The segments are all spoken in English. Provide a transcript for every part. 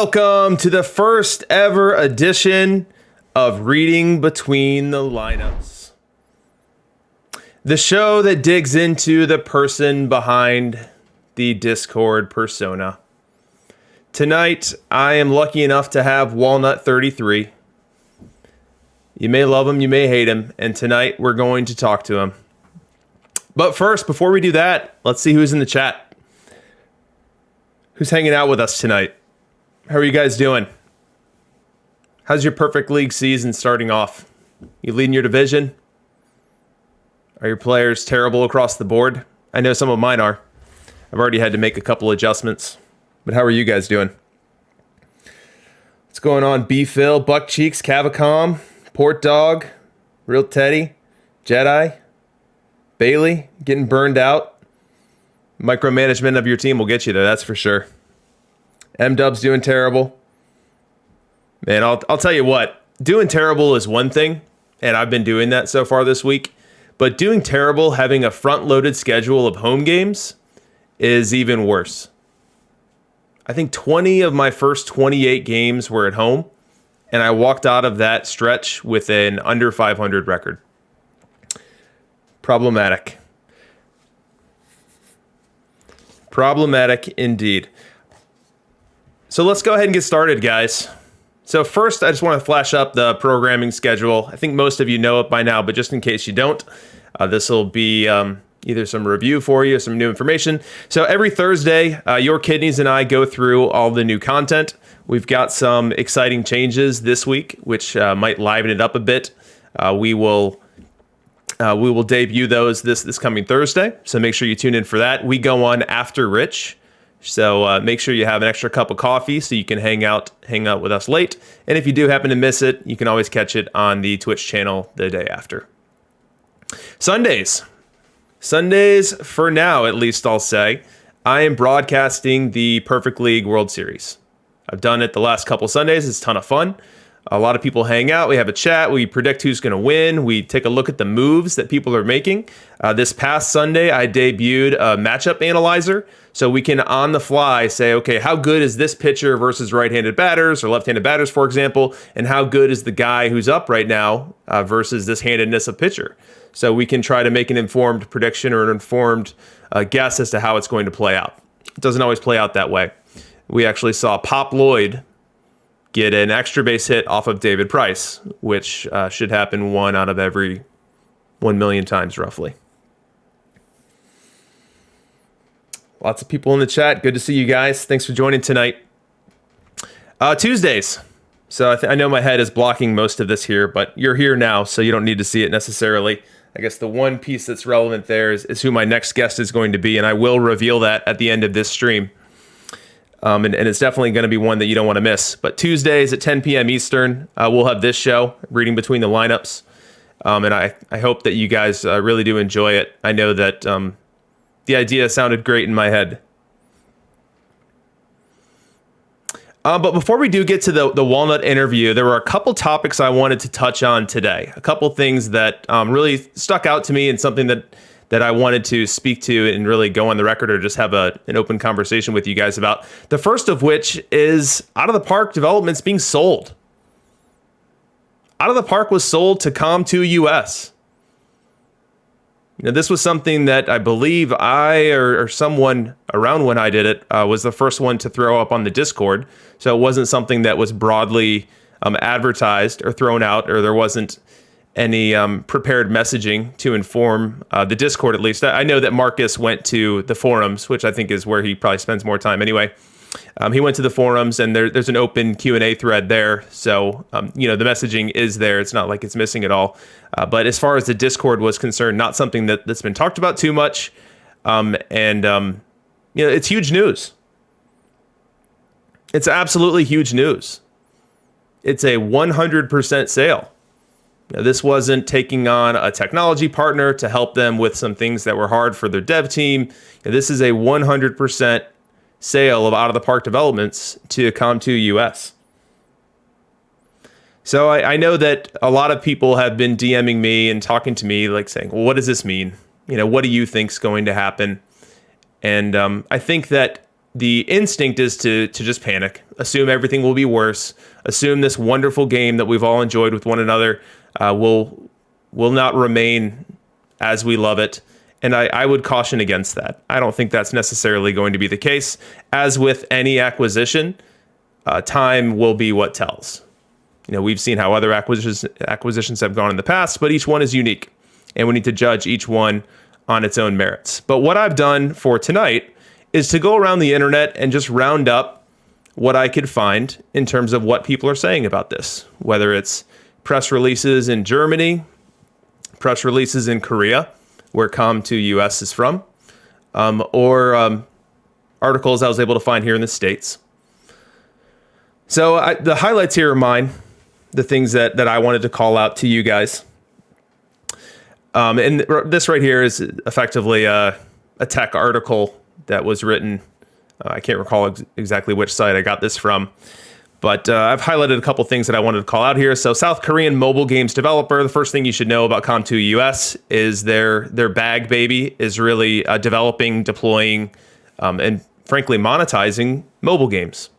Welcome to the first ever edition of Reading Between the Lineups, the show that digs into the person behind the Discord persona. Tonight, I am lucky enough to have Walnut33. You may love him, you may hate him, and tonight we're going to talk to him. But first, before we do that, let's see who's in the chat. Who's hanging out with us tonight? How are you guys doing? How's your Perfect League season starting off? You leading your division? Are your players terrible across the board? I know some of mine are. I've already had to make a couple adjustments. But how are you guys doing? What's going on? B-Phil, Buck Cheeks, Cavacom, Port Dog, Real Teddy, Jedi, Bailey, getting burned out. Micromanagement of your team will get you there, that's for sure. M-Dub's doing terrible. Man, I'll tell you what. Doing terrible is one thing, and I've been doing that so far this week. But doing terrible, having a front-loaded schedule of home games, is even worse. I think 20 of my first 28 games were at home, and I walked out of that stretch with an under 500 record. Problematic. Problematic indeed. So let's go ahead and get started, guys. So first, I just want to flash up the programming schedule. I think most of you know it by now, but just in case you don't, this will be either some review for you, some new information. So every Thursday, Your Kidneys and I go through all the new content. We've got some exciting changes this week, which might liven it up a bit. We will debut those this coming Thursday, so make sure you tune in for that. We go on after Rich, so make sure you have an extra cup of coffee so you can hang out with us late. And if you do happen to miss it, you can always catch it on the Twitch channel the day after. Sundays, for now at least, I'll say, I am broadcasting the Perfect League World Series. I've done it the last couple Sundays. It's a ton of fun. A lot of people hang out. We have a chat. We predict who's going to win. We take a look at the moves that people are making. This past Sunday, I debuted a matchup analyzer. So we can, on the fly, say, okay, how good is this pitcher versus right-handed batters or left-handed batters, for example, and how good is the guy who's up right now versus this handedness of pitcher. So we can try to make an informed prediction or an informed guess as to how it's going to play out. It doesn't always play out that way. We actually saw Pop Lloyd get an extra base hit off of David Price, which should happen 1 out of every 1 million times, roughly. Lots of people in the chat. Good to see you guys. Thanks for joining tonight. Tuesdays. So I know my head is blocking most of this here, but you're here now, so you don't need to see it necessarily. I guess the one piece that's relevant there is who my next guest is going to be, and I will reveal that at the end of this stream. And it's definitely going to be one that you don't want to miss. But Tuesdays at 10 p.m. Eastern, we'll have this show, Reading Between the Lineups. And I hope that you guys really do enjoy it. I know that the idea sounded great in my head. But before we do get to the Walnut interview, there were a couple topics I wanted to touch on today. A couple things that really stuck out to me and something that I wanted to speak to and really go on the record or just have an open conversation with you guys about. The first of which is Out of the Park Developments being sold. Out of the Park was sold to Com2 US. You know, this was something that I believe I or someone around when I did it was the first one to throw up on the Discord. So it wasn't something that was broadly advertised or thrown out, or there wasn't any prepared messaging to inform the Discord, at least. I know that Marcus went to the forums, which I think is where he probably spends more time anyway. He went to the forums, and there's an open Q&A thread there. So, the messaging is there. It's not like it's missing at all. But as far as the Discord was concerned, not something that's been talked about too much. It's huge news. It's absolutely huge news. It's a 100% sale. This wasn't taking on a technology partner to help them with some things that were hard for their dev team. This is a 100% sale of Out of the Park Developments to Com2 US. So I know that a lot of people have been DMing me and talking to me, like saying, well, what does this mean? What do you think's going to happen? And I think that the instinct is to just panic, assume everything will be worse, assume this wonderful game that we've all enjoyed with one another will not remain as we love it. And I would caution against that. I don't think that's necessarily going to be the case. As with any acquisition, time will be what tells. We've seen how other acquisitions have gone in the past, but each one is unique, and we need to judge each one on its own merits. But what I've done for tonight is to go around the internet and just round up what I could find in terms of what people are saying about this, whether it's press releases in Germany, press releases in Korea, where Com2US is from, or articles I was able to find here in the States. So the highlights here are mine, the things that I wanted to call out to you guys. And this right here is effectively a tech article that was written. I can't recall exactly which site I got this from, but I've highlighted a couple things that I wanted to call out here. So South Korean mobile games developer, the first thing you should know about Com2US is their bag baby is really developing, deploying, and frankly monetizing mobile games.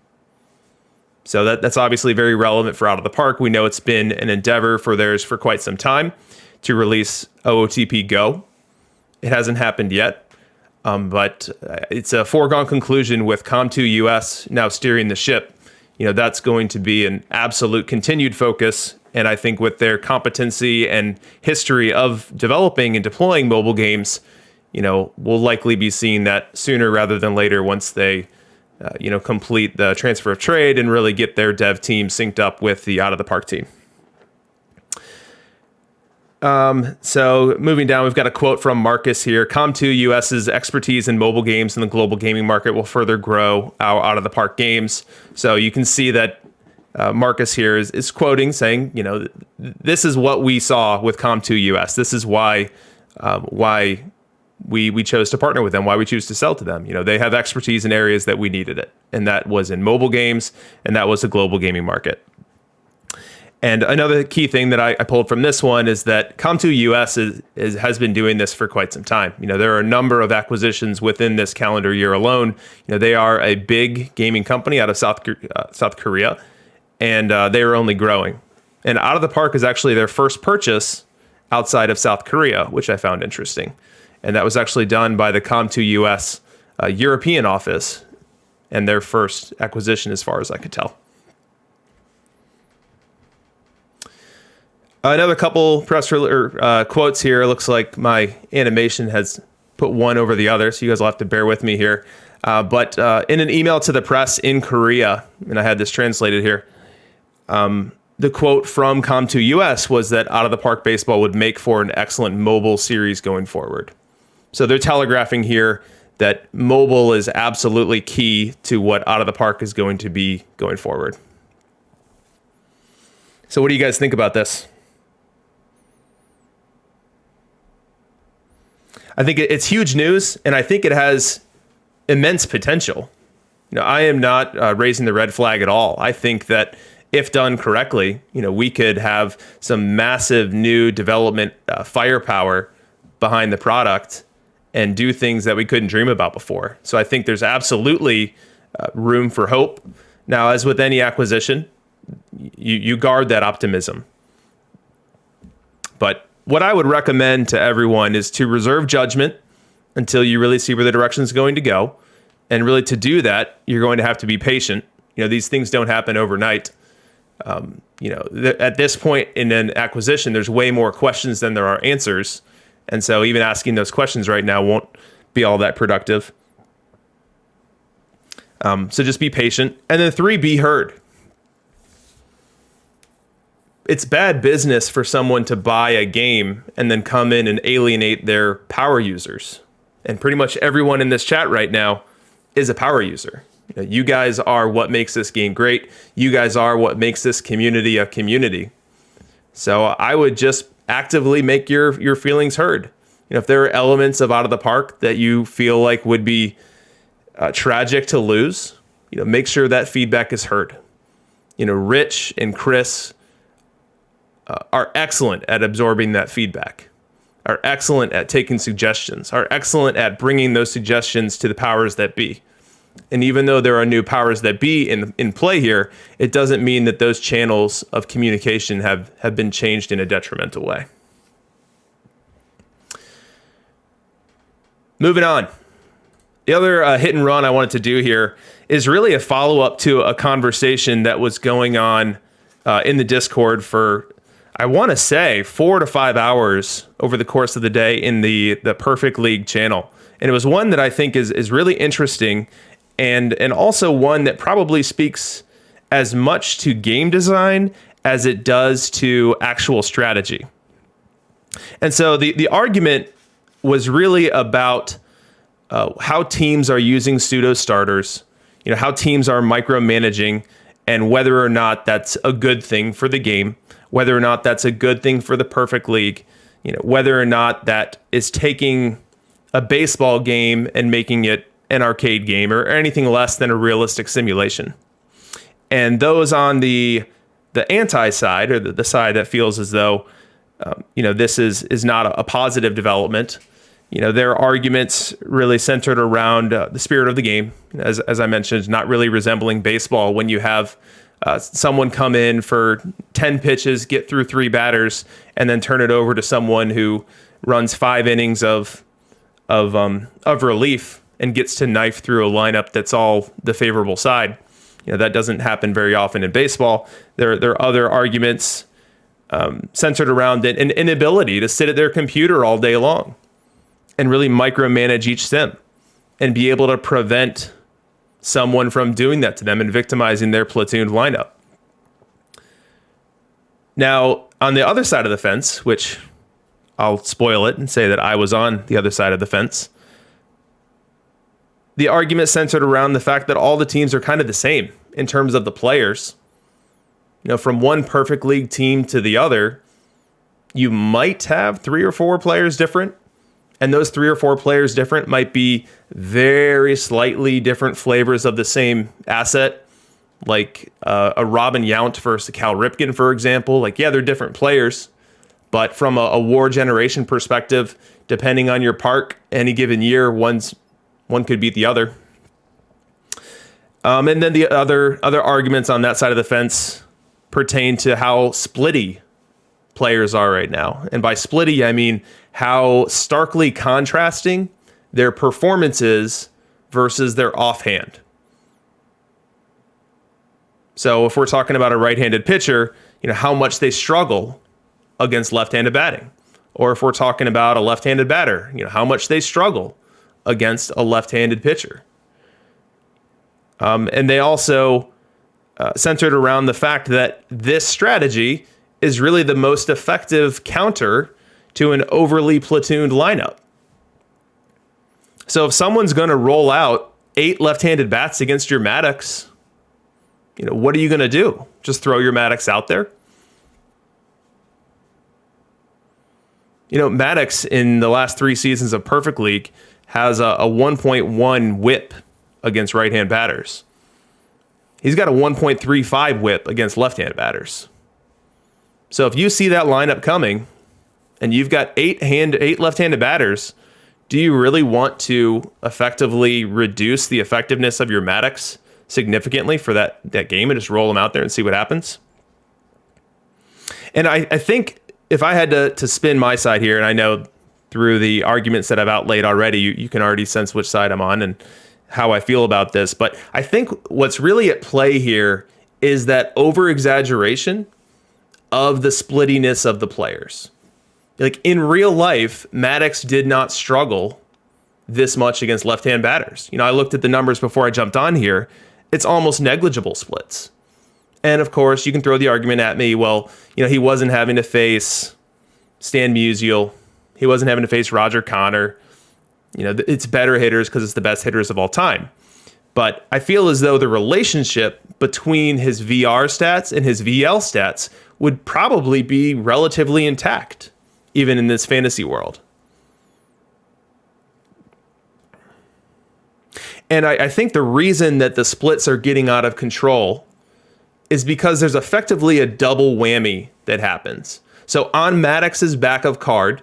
So that's obviously very relevant for Out of the Park. We know it's been an endeavor for theirs for quite some time to release OOTP Go. It hasn't happened yet, but it's a foregone conclusion with Com2US now steering the ship. That's going to be an absolute continued focus. And I think with their competency and history of developing and deploying mobile games, we'll likely be seeing that sooner rather than later once they complete the transfer of trade and really get their dev team synced up with the Out of the Park team. So moving down, we've got a quote from Marcus here. Com2US's expertise in mobile games in the global gaming market will further grow our Out of the Park games. So you can see that Marcus here is quoting, saying, this is what we saw with Com2US. This is why we chose to partner with them, why we choose to sell to them. They have expertise in areas that we needed it. And that was in mobile games, and that was the global gaming market. And another key thing that I pulled from this one is that Com2US has been doing this for quite some time. There are a number of acquisitions within this calendar year alone. They are a big gaming company out of South Korea, and they are only growing. And Out of the Park is actually their first purchase outside of South Korea, which I found interesting. And that was actually done by the Com2US European office, and their first acquisition as far as I could tell. Another couple quotes here. It looks like my animation has put one over the other, so you guys will have to bear with me here. But in an email to the press in Korea, and I had this translated here, the quote from Com2US was that Out of the Park Baseball would make for an excellent mobile series going forward. So they're telegraphing here that mobile is absolutely key to what Out of the Park is going to be going forward. So what do you guys think about this? I think it's huge news, and I think it has immense potential. I am not raising the red flag at all. I think that if done correctly, we could have some massive new development firepower behind the product and do things that we couldn't dream about before. So I think there's absolutely room for hope. Now, as with any acquisition, you guard that optimism. But what I would recommend to everyone is to reserve judgment until you really see where the direction is going to go. And really to do that, you're going to have to be patient. These things don't happen overnight. At this point in an acquisition, there's way more questions than there are answers. And so even asking those questions right now won't be all that productive. So just be patient. And then 3, be heard. It's bad business for someone to buy a game and then come in and alienate their power users. And pretty much everyone in this chat right now is a power user. You guys are what makes this game great. You guys are what makes this community a community. So I would just actively make your feelings heard. If there are elements of Out of the Park that you feel like would be tragic to lose, make sure that feedback is heard. Rich and Chris are excellent at absorbing that feedback, are excellent at taking suggestions, are excellent at bringing those suggestions to the powers that be. And even though there are new powers that be in play here, it doesn't mean that those channels of communication have been changed in a detrimental way. Moving on. The other hit and run I wanted to do here is really a follow-up to a conversation that was going on in the Discord for, I want to say, 4 to 5 hours over the course of the day in the Perfect League channel. And it was one that I think is really interesting, and also one that probably speaks as much to game design as it does to actual strategy. And so the argument was really about how teams are using pseudo starters, how teams are micromanaging, and whether or not that's a good thing for the game, whether or not that's a good thing for the Perfect League, whether or not that is taking a baseball game and making it an arcade game or anything less than a realistic simulation. And those on the anti side, or the side that feels as though this is not a positive development, their arguments really centered around the spirit of the game, as I mentioned, not really resembling baseball when you have someone come in for 10 pitches, get through 3 batters, and then turn it over to someone who runs 5 innings of relief and gets to knife through a lineup that's all the favorable side. That doesn't happen very often in baseball. There are other arguments centered around an inability to sit at their computer all day long and really micromanage each sim and be able to prevent someone from doing that to them and victimizing their platoon lineup. Now, on the other side of the fence, which I'll spoil it and say that I was on the other side of the fence, the argument centered around the fact that all the teams are kind of the same in terms of the players. From one Perfect League team to the other, you might have 3 or 4 players different, and those 3 or 4 players different might be very slightly different flavors of the same asset, like a Robin Yount versus a Cal Ripken, for example. They're different players, but from a war generation perspective, depending on your park, any given year, one could beat the other. And then the other arguments on that side of the fence pertain to how splitty players are right now. And by splitty, I mean how starkly contrasting their performance is versus their offhand. So if we're talking about a right-handed pitcher, how much they struggle against left-handed batting. Or if we're talking about a left-handed batter, how much they struggle against a left-handed pitcher. And they also centered around the fact that this strategy is really the most effective counter to an overly platooned lineup. So if someone's going to roll out 8 left-handed bats against your Maddox, what are you going to do? Just throw your Maddox out there? Maddox in the last 3 seasons of Perfect League has a 1.1 whip against right-hand batters. He's got a 1.35 whip against left-handed batters. So if you see that lineup coming and you've got 8 left-handed batters, do you really want to effectively reduce the effectiveness of your Maddox significantly for that game and just roll them out there and see what happens? And I think if I had to spin my side here, and I know through the arguments that I've outlaid already, you can already sense which side I'm on and how I feel about this. But I think what's really at play here is that over-exaggeration of the splittiness of the players. In real life, Maddox did not struggle this much against left-hand batters. I looked at the numbers before I jumped on here. It's almost negligible splits. And of course, you can throw the argument at me, well, he wasn't having to face Stan Musial. He wasn't having to face Roger Connor. It's better hitters because it's the best hitters of all time. But I feel as though the relationship between his VR stats and his VL stats would probably be relatively intact, even in this fantasy world. And I think the reason that the splits are getting out of control is because there's effectively a double whammy that happens. So on Maddox's backup card,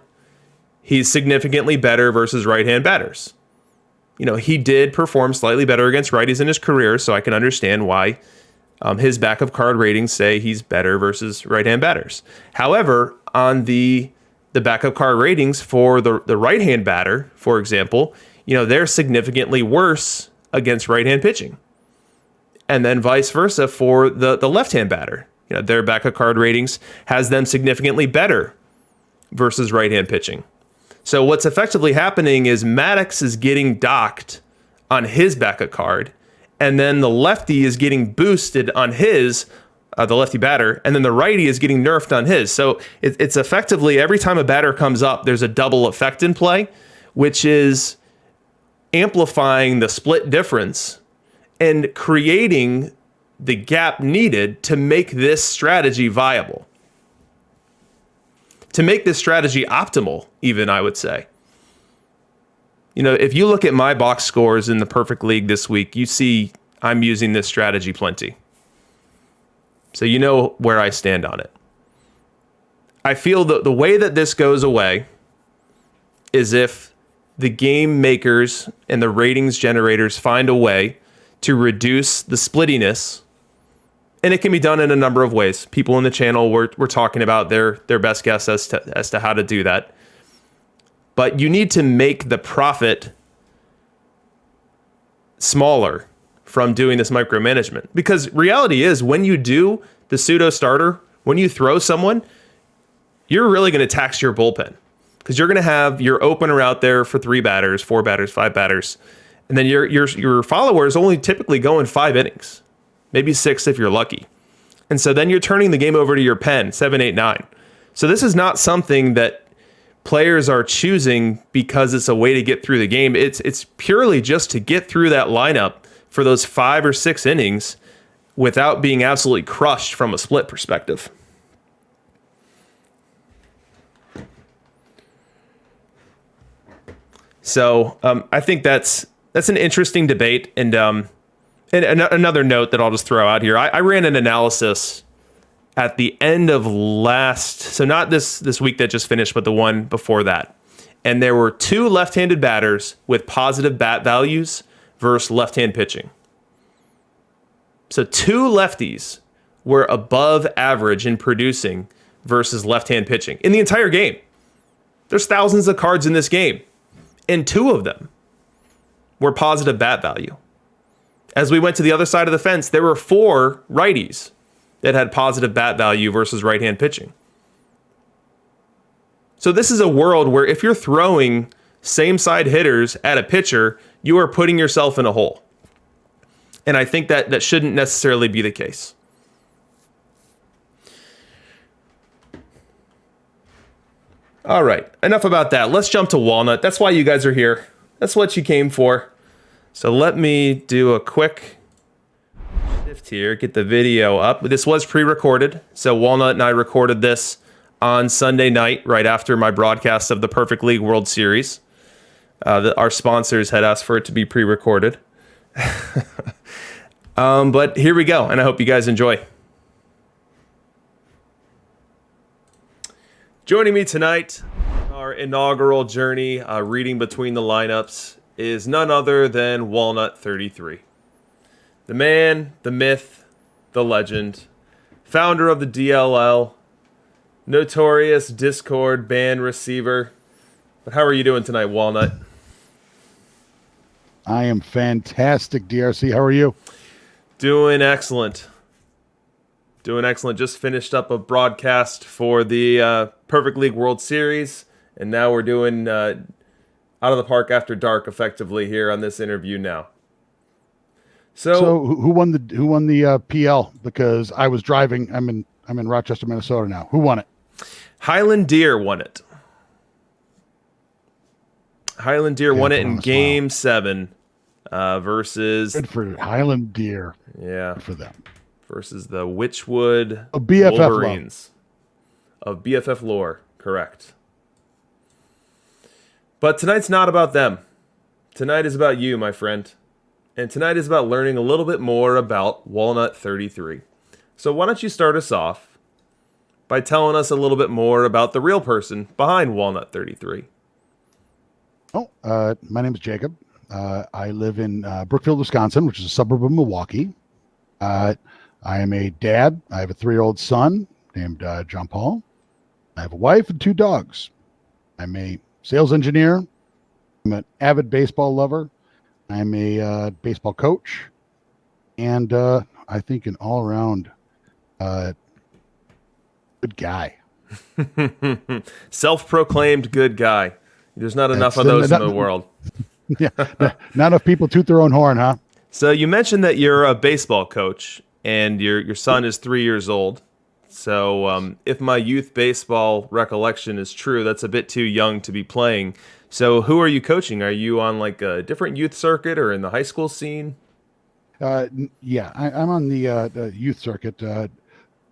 he's significantly better versus right-hand batters. he did perform slightly better against righties in his career, so I can understand why his backup card ratings say he's better versus right-hand batters. However, on the backup card ratings for the right-hand batter, for example, they're significantly worse against right-hand pitching. And then vice versa for the left-hand batter. Their backup card ratings has them significantly better versus right-hand pitching. So what's effectively happening is Maddox is getting docked on his backup card, and then the lefty is getting boosted on his, the lefty batter, and then the righty is getting nerfed on his. So it's effectively every time a batter comes up, there's a double effect in play, which is amplifying the split difference and creating the gap needed to make this strategy viable. To make this strategy optimal, even, I would say. If you look at my box scores in the Perfect League this week, you see I'm using this strategy plenty. So you know where I stand on it. I feel that the way that this goes away is if the game makers and the ratings generators find a way to reduce the splittiness. And it can be done in a number of ways. People in the channel were talking about their best guess as to how to do that. But you need to make the profit smaller from doing this micromanagement. Because reality is, when you do the pseudo starter, when you throw someone, you're really going to tax your bullpen. Because you're going to have your opener out there for 3 batters, 4 batters, 5 batters. And then your follower is only typically going 5 innings. Maybe 6 if you're lucky. And so then you're turning the game over to your pen, 7, 8, 9. So this is not something that players are choosing because it's a way to get through the game. It's purely just to get through that lineup for those 5 or 6 innings without being absolutely crushed from a split perspective. So I think that's an interesting debate. And another note that I'll just throw out here. I ran an analysis at the end of so not this week that just finished, but the one before that. And there were 2 left-handed batters with positive bat values versus left-hand pitching. So 2 lefties were above average in producing versus left-hand pitching in the entire game. There's thousands of cards in this game, and 2 of them were positive bat value. As we went to the other side of the fence, there were 4 righties that had positive bat value versus right-hand pitching. So this is a world where if you're throwing same-side hitters at a pitcher, you are putting yourself in a hole. And I think that shouldn't necessarily be the case. All right, enough about that. Let's jump to Walnut. That's why you guys are here. That's what you came for. So let me do a quick shift here, get the video up. This was pre-recorded. So Walnut and I recorded this on Sunday night, right after my broadcast of the Perfect League World Series. Our sponsors had asked for it to be pre-recorded. But here we go, and I hope you guys enjoy. Joining me tonight, our inaugural journey, reading between the lineups, is none other than Walnut33. The man, the myth, the legend, founder of the DLL, notorious Discord ban receiver. But how are you doing tonight, Walnut? I am fantastic, DRC. How are you? Doing excellent. Doing excellent. Just finished up a broadcast for the Perfect League World Series, and now we're doing Out of the Park After Dark effectively here on this interview now. So who won the PL? Because I was driving. I'm in Rochester, Minnesota now. Who won it? Highland Deer won it. Highland Deer won it in Game 7 versus... Good for Highland Deer. Yeah. Good for them. Versus the Witchwood BFF Wolverines of BFF lore. Correct. But tonight's not about them. Tonight is about you, my friend. And tonight is about learning a little bit more about Walnut33. So why don't you start us off by telling us a little bit more about the real person behind Walnut33. My name is Jacob. I live in Brookfield, Wisconsin, which is a suburb of Milwaukee. I am a dad. I have a 3-year-old son named John Paul. I have a wife and 2 dogs. I'm a sales engineer. I'm an avid baseball lover. I'm a baseball coach. And I think an all-around good guy. Self-proclaimed good guy. There's not enough That's of those in the world. Yeah, not enough people toot their own horn, huh? So you mentioned that you're a baseball coach and your son is 3 years old. So if my youth baseball recollection is true, that's a bit too young to be playing. So who are you coaching? Are you on like a different youth circuit or in the high school scene? Yeah, I'm on the youth circuit.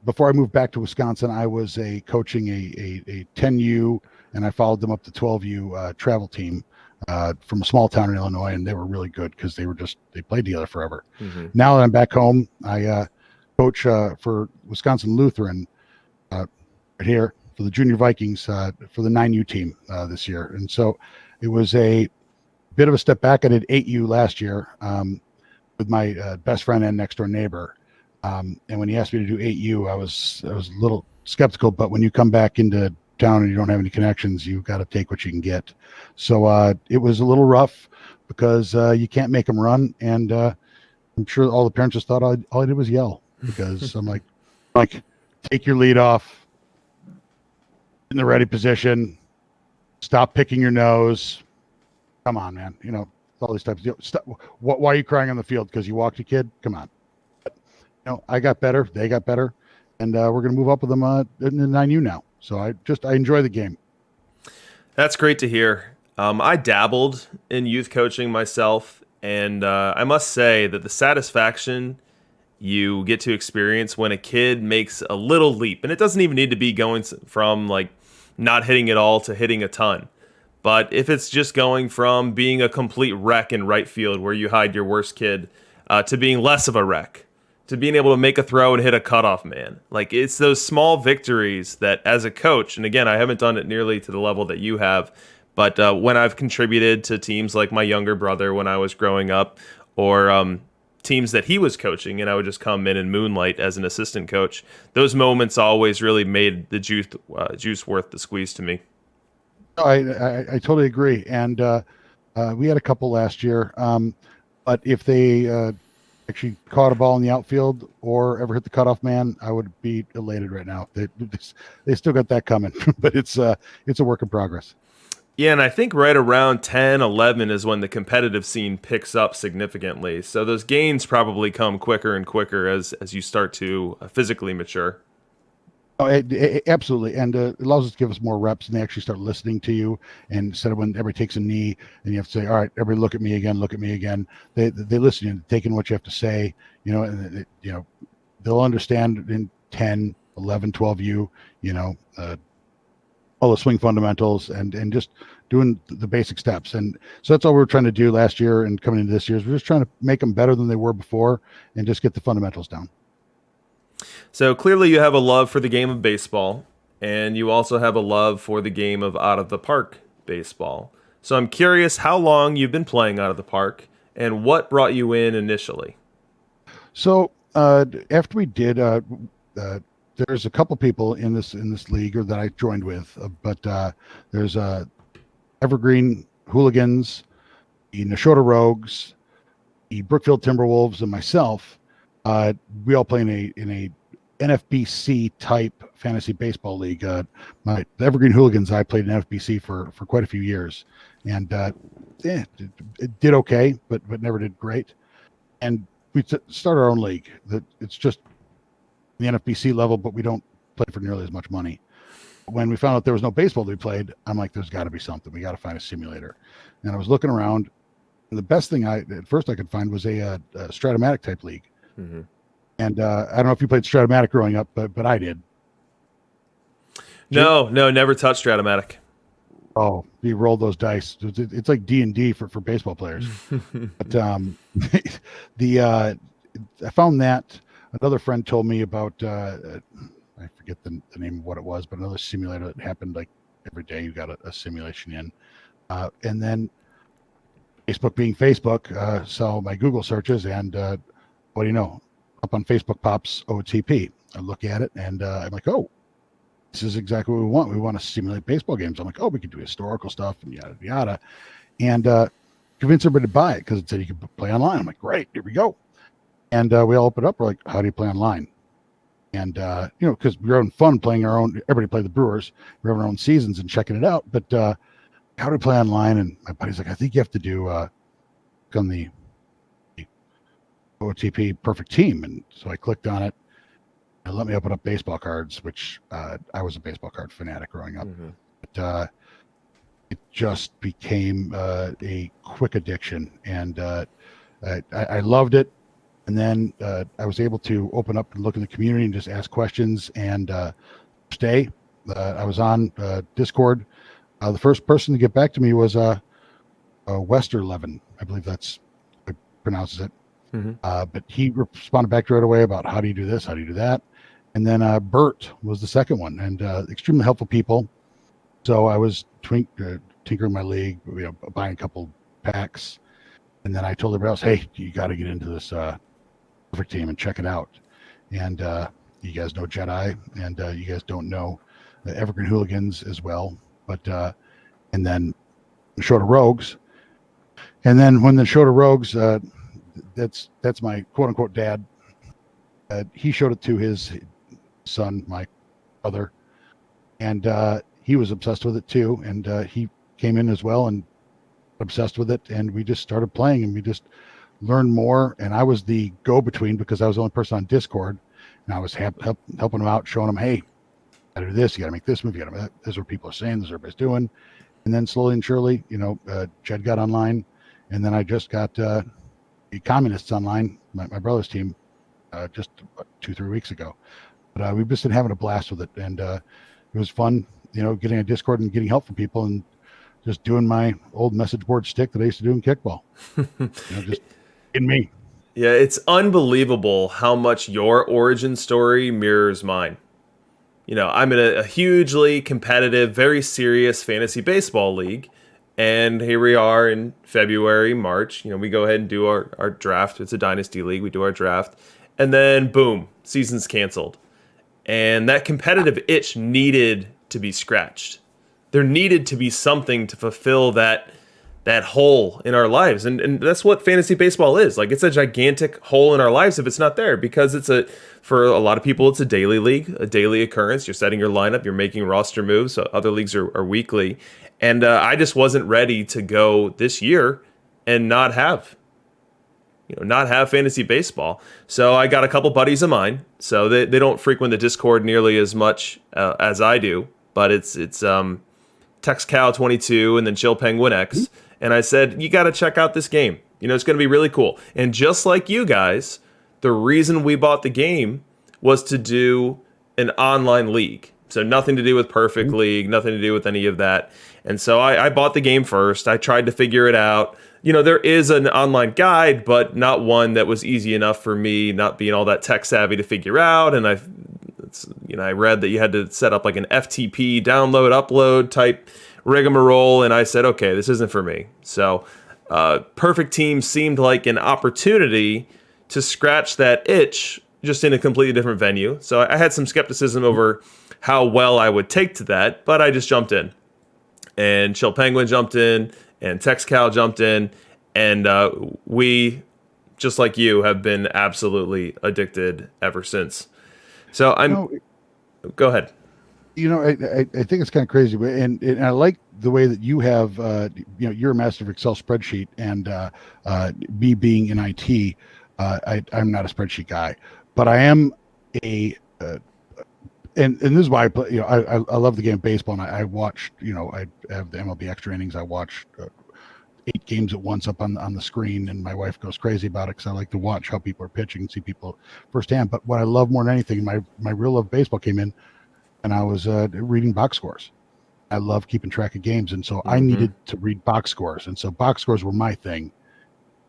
Before I moved back to Wisconsin, I was coaching a 10U, and I followed them up to 12U travel team from a small town in Illinois, and they were really good because they played together forever. Mm-hmm. Now that I'm back home, I coach for Wisconsin Lutheran right here for the Junior Vikings for the 9U team this year, and so it was a bit of a step back. I did 8U last year with my best friend and next door neighbor. And when he asked me to do 8U, I was a little skeptical, but when you come back into town and you don't have any connections, you've got to take what you can get. So it was a little rough because you can't make them run. And I'm sure all the parents just thought all I did was yell because I'm like, take your lead off in the ready position. Stop picking your nose. Come on, man. All these types of stuff. Why are you crying on the field? Because you walked a kid? Come on. I got better. They got better, and we're going to move up with them in the 9U now. So I enjoy the game. That's great to hear. I dabbled in youth coaching myself, and I must say that the satisfaction you get to experience when a kid makes a little leap, and it doesn't even need to be going from like not hitting it all to hitting a ton. But if it's just going from being a complete wreck in right field where you hide your worst kid to being less of a wreck, to being able to make a throw and hit a cutoff man. Like, it's those small victories that as a coach, and again, I haven't done it nearly to the level that you have, but when I've contributed to teams like my younger brother when I was growing up, or teams that he was coaching, and I would just come in and moonlight as an assistant coach, those moments always really made the juice worth the squeeze to me. I totally agree. And we had a couple last year. But if they actually caught a ball in the outfield or ever hit the cutoff man, I would be elated right now. They still got that coming, but it's a work in progress. Yeah, and I think right around 10, 11 is when the competitive scene picks up significantly. So those gains probably come quicker and quicker as you start to physically mature. Oh, absolutely. And it allows us to give us more reps, and they actually start listening to you. And instead of when everybody takes a knee and you have to say, all right, everybody look at me again, look at me again. They listen to you, taking what you have to say, and they'll understand in 10, 11, 12U, all the swing fundamentals and just doing the basic steps. And so that's all we were trying to do last year and coming into this year is we're just trying to make them better than they were before and just get the fundamentals down. So clearly you have a love for the game of baseball, and you also have a love for the game of out of the park baseball. So I'm curious how long you've been playing out of the park and what brought you in initially. So after we did, there's a couple people in this league or that I joined with, but there's Evergreen Hooligans, the Nashotah Rogues, the Brookfield Timberwolves, and myself. We all play in a NFBC type fantasy baseball league. The Evergreen Hooligans, I played in NFBC for quite a few years, and it did okay, but never did great. And we started our own league. That it's just the NFBC level, but we don't play for nearly as much money. When we found out there was no baseball to be played, I'm like, there's got to be something. We got to find a simulator. And I was looking around, and the best thing at first I could find was a Stratomatic type league. Mm-hmm. And I don't know if you played Stratomatic growing up, but I did. No, never touched Stratomatic. Oh, you roll those dice. It's like D&D for baseball players. But I found that. Another friend told me about, I forget the name of what it was, but another simulator that happened like every day. You got a simulation in. And then Facebook being Facebook, so my Google searches, and what do you know? Up on Facebook pops OTP. I look at it, and I'm like, oh, this is exactly what we want. We want to simulate baseball games. I'm like, oh, we can do historical stuff and yada yada, and convince everybody to buy it because it said you could play online. I'm like, great, here we go. And we all open it up. We're like, how do you play online? And because we're having fun playing our own. Everybody play the Brewers. We're having our own seasons and checking it out. But how do we play online? And my buddy's like, I think you have to do on the OTP perfect team. And so I clicked on it and let me open up baseball cards, which I was a baseball card fanatic growing up. Mm-hmm. But it just became a quick addiction, and I loved it. And then I was able to open up and look in the community and just ask questions and stay. I was on Discord. The first person to get back to me was Wester11. I believe that's how it pronounces it. Mm-hmm. But he responded back right away about how do you do this, how do you do that. And then Bert was the second one, and extremely helpful people. So I was tinkering my league, buying a couple packs. And then I told everybody else, hey, you got to get into this perfect team and check it out. And you guys know Jedi, and you guys don't know Evergreen Hooligans as well. But and then Shota Rogues. And then when the Shota Rogues, that's my quote unquote dad. He showed it to his son, my brother, and he was obsessed with it too. And he came in as well and obsessed with it. And we just started playing, and we just learned more. And I was the go-between because I was the only person on Discord, and I was helping them out, showing them, hey, you got to do this, you got to make this move, you got to. This is what people are saying, this is what everybody's doing. And then slowly and surely, Jed got online, and then I just got the Communists online, my brother's team, just 2-3 weeks ago. But we've just been having a blast with it, and it was fun, getting a Discord and getting help from people, and just doing my old message board stick that I used to do in kickball. Just in me. Yeah, it's unbelievable how much your origin story mirrors mine. I'm in a hugely competitive, very serious fantasy baseball league. And here we are in February, March. We go ahead and do our draft. It's a dynasty league. We do our draft. And then, boom, season's canceled. And that competitive itch needed to be scratched. There needed to be something to fulfill that hole in our lives. And that's what fantasy baseball is. Like, it's a gigantic hole in our lives if it's not there, because for a lot of people, it's a daily league, a daily occurrence. You're setting your lineup, you're making roster moves. So other leagues are weekly. And I just wasn't ready to go this year and not have fantasy basebal. So I got a couple buddies of mine. So they don't frequent the Discord nearly as much as I do, but it's TexCow22 and then Chill Penguin X. And I said, you got to check out this game. It's going to be really cool. And just like you guys, the reason we bought the game was to do an online league. So nothing to do with Perfect League, nothing to do with any of that. And so I bought the game first. I tried to figure it out. There is an online guide, but not one that was easy enough for me, not being all that tech savvy, to figure out. And I read that you had to set up like an FTP download, upload type rigmarole. And I said, okay, this isn't for me. So Perfect Team seemed like an opportunity to scratch that itch just in a completely different venue. So I had some skepticism over how well I would take to that, but I just jumped in. And Chill Penguin jumped in, and TexCal jumped in, and we, just like you, have been absolutely addicted ever since. So go ahead. I think it's kind of crazy, and I like the way that you have, you're a master of Excel spreadsheet, and me being in IT, I'm not a spreadsheet guy, but I am and this is why I play. I love the game of baseball, and I watch. I have the MLB extra innings. I watch 8 games at once up on the screen, and my wife goes crazy about it because I like to watch how people are pitching and see people firsthand. But what I love more than anything, my real love of baseball came in, and I was reading box scores. I love keeping track of games, and so I needed to read box scores, and so box scores were my thing.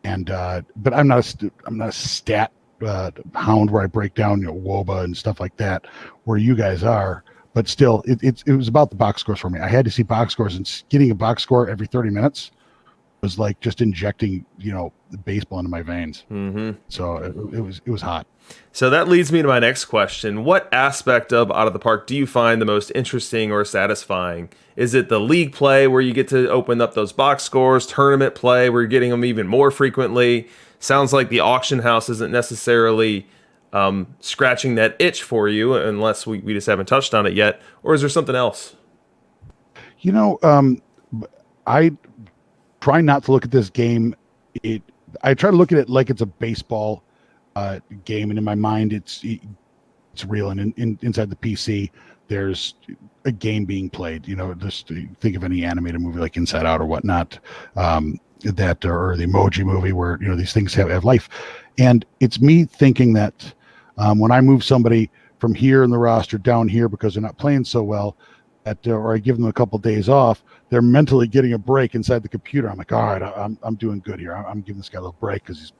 And but I'm not a stat hound where I break down WOBA and stuff like that where you guys are, but still it was about the box scores for me. I had to see box scores, and getting a box score every 30 minutes was like just injecting, the baseball into my veins. Mm-hmm. So it was hot. So that leads me to my next question. What aspect of Out of the Park do you find the most interesting or satisfying? Is it the league play where you get to open up those box scores, tournament play where you're getting them even more frequently? Sounds like the auction house isn't necessarily scratching that itch for you unless we just haven't touched on it yet. Or is there something else? I try not to look at this game. I try to look at it like it's a baseball game, and in my mind, it's real. And inside the PC, there's a game being played. Just think of any animated movie like Inside Out or whatnot, that or the Emoji Movie, where these things have life. And it's me thinking that when I move somebody from here in the roster down here because they're not playing so well, or I give them a couple days off, they're mentally getting a break inside the computer. I'm like, all right, I'm doing good here. I'm giving this guy a little break because he's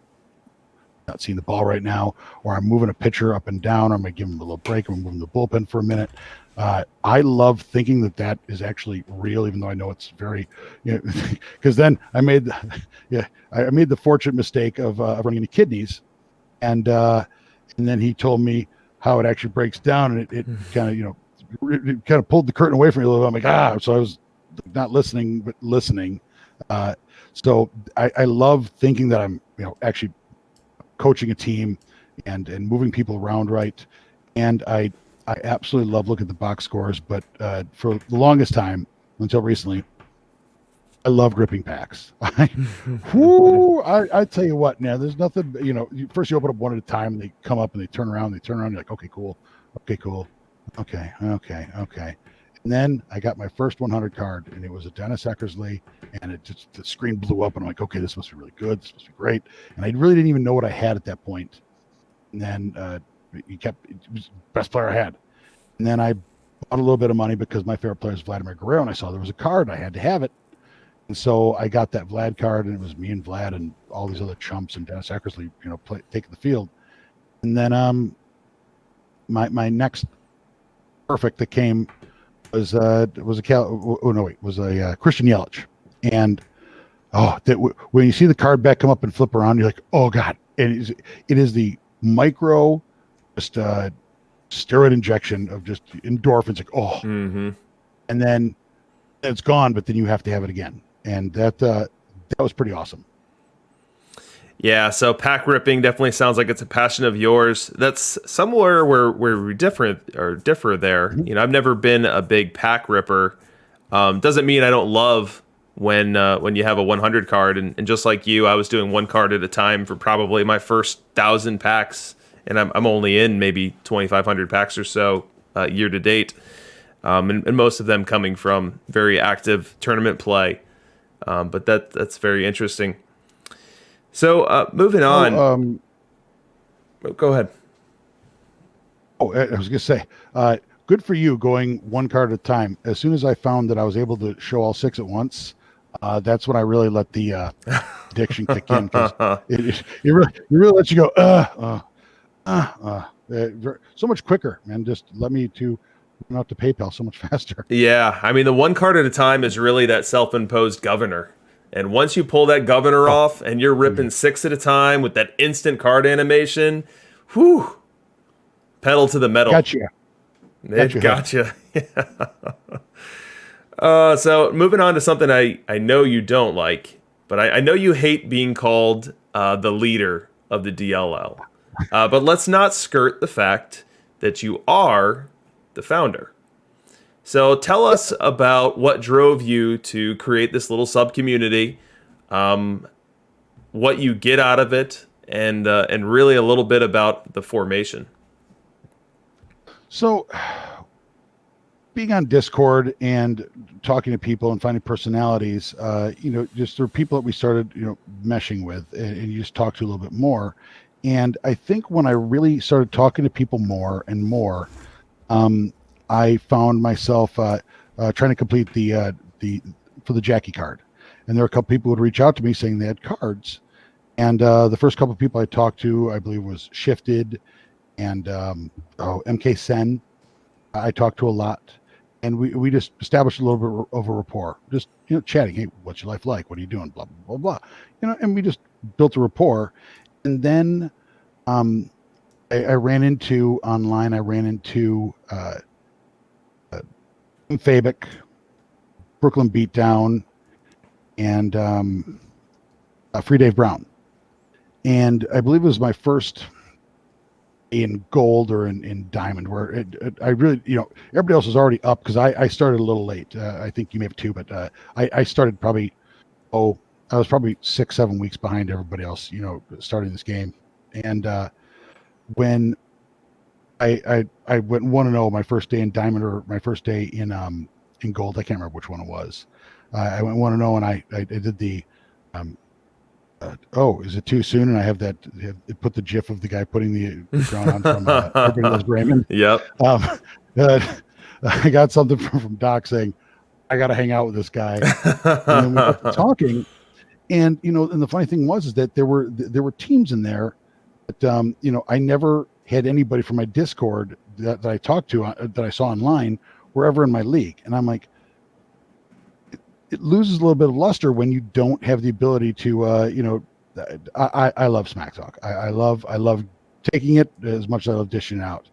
not seeing the ball right now, or I'm moving a pitcher up and down. I'm going to give him a little break. I'm moving the bullpen for a minute. I love thinking that is actually real, even though I know it's very, because then I made the fortunate mistake of running into kidneys, and then he told me how it actually breaks down, and it kind of it kind of pulled the curtain away from me a little bit. I'm like, so I was not listening, but listening. So I love thinking that I'm, actually coaching a team and moving people around right. And I absolutely love looking at the box scores, but for the longest time, until recently, I love gripping packs. I tell you what, now there's nothing, first you open up one at a time and they come up and they turn around, you're like, okay, cool. Okay. And then I got my first 100 card, and it was a Dennis Eckersley, and the screen blew up, and I'm like, okay, this must be really good. This must be great. And I really didn't even know what I had at that point. And then it was the best player I had. And then I bought a little bit of money because my favorite player is Vladimir Guerrero, and I saw there was a card, and I had to have it. And so I got that Vlad card, and it was me and Vlad and all these other chumps and Dennis Eckersley, taking the field. And then my next perfect that came was a Christian Yelich, and when you see the card back come up and flip around, you're like, oh god! And it is the micro, just steroid injection of just endorphins. Like Mm-hmm. And then it's gone, but then you have to have it again, and that was pretty awesome. Yeah, so pack ripping definitely sounds like it's a passion of yours. That's somewhere where we differ there. Mm-hmm. I've never been a big pack ripper. Doesn't mean I don't love when you have a 100 card. And just like you, I was doing one card at a time for probably my first 1,000 packs, and I'm only in maybe 2,500 packs or so year to date, and most of them coming from very active tournament play. But that's very interesting. So moving on. Go ahead. Oh, I was going to say, good for you going one card at a time. As soon as I found that I was able to show all 6 at once, that's when I really let the addiction kick in. Because it really lets you go, so much quicker, man. Just let me run out to PayPal so much faster. Yeah, I mean, the one card at a time is really that self-imposed governor. And once you pull that governor off and you're ripping 6 at a time with that instant card animation, whew, pedal to the metal. Gotcha. It gotcha. So moving on to something I know you don't like, but I know you hate being called the leader of the DLL. But let's not skirt the fact that you are the founder. So tell us about what drove you to create this little sub-community, what you get out of it, and really a little bit about the formation. So being on Discord and talking to people and finding personalities, just there are people that we started, meshing with, and you just talk to a little bit more. And I think when I really started talking to people more and more, I found myself trying to complete the for the Jackie card, and there were a couple people who would reach out to me saying they had cards, and the first couple of people I talked to, I believe, was Shifted and MK Sen. I talked to a lot, and we just established a little bit of a rapport, just chatting. Hey, what's your life like? What are you doing? Blah blah blah blah. And we just built a rapport, and then um, I ran into online. I ran into Fabic, Brooklyn Beatdown, and Free Dave Brown, and I believe it was my first in gold or in diamond, where I really, everybody else was already up because I started a little late. I think you may have too, but I started probably, I was probably 6-7 weeks behind everybody else, starting this game. And when I went 1-0 my first day in diamond, or my first day in gold, I can't remember which one it was. I went 1-0, and I did the is it too soon? And I have that, put the gif of the guy putting the crown on from Everybody Loves Raymond. Yep. I got something from Doc saying, I got to hang out with this guy. And then we got to talking. And, and the funny thing was, is that there were teams in there that, I never had anybody from my Discord that I talked to, that I saw online, were ever in my league. And I'm like, it loses a little bit of luster when you don't have the ability to, I love smack talk. I love taking it as much as I love dishing out,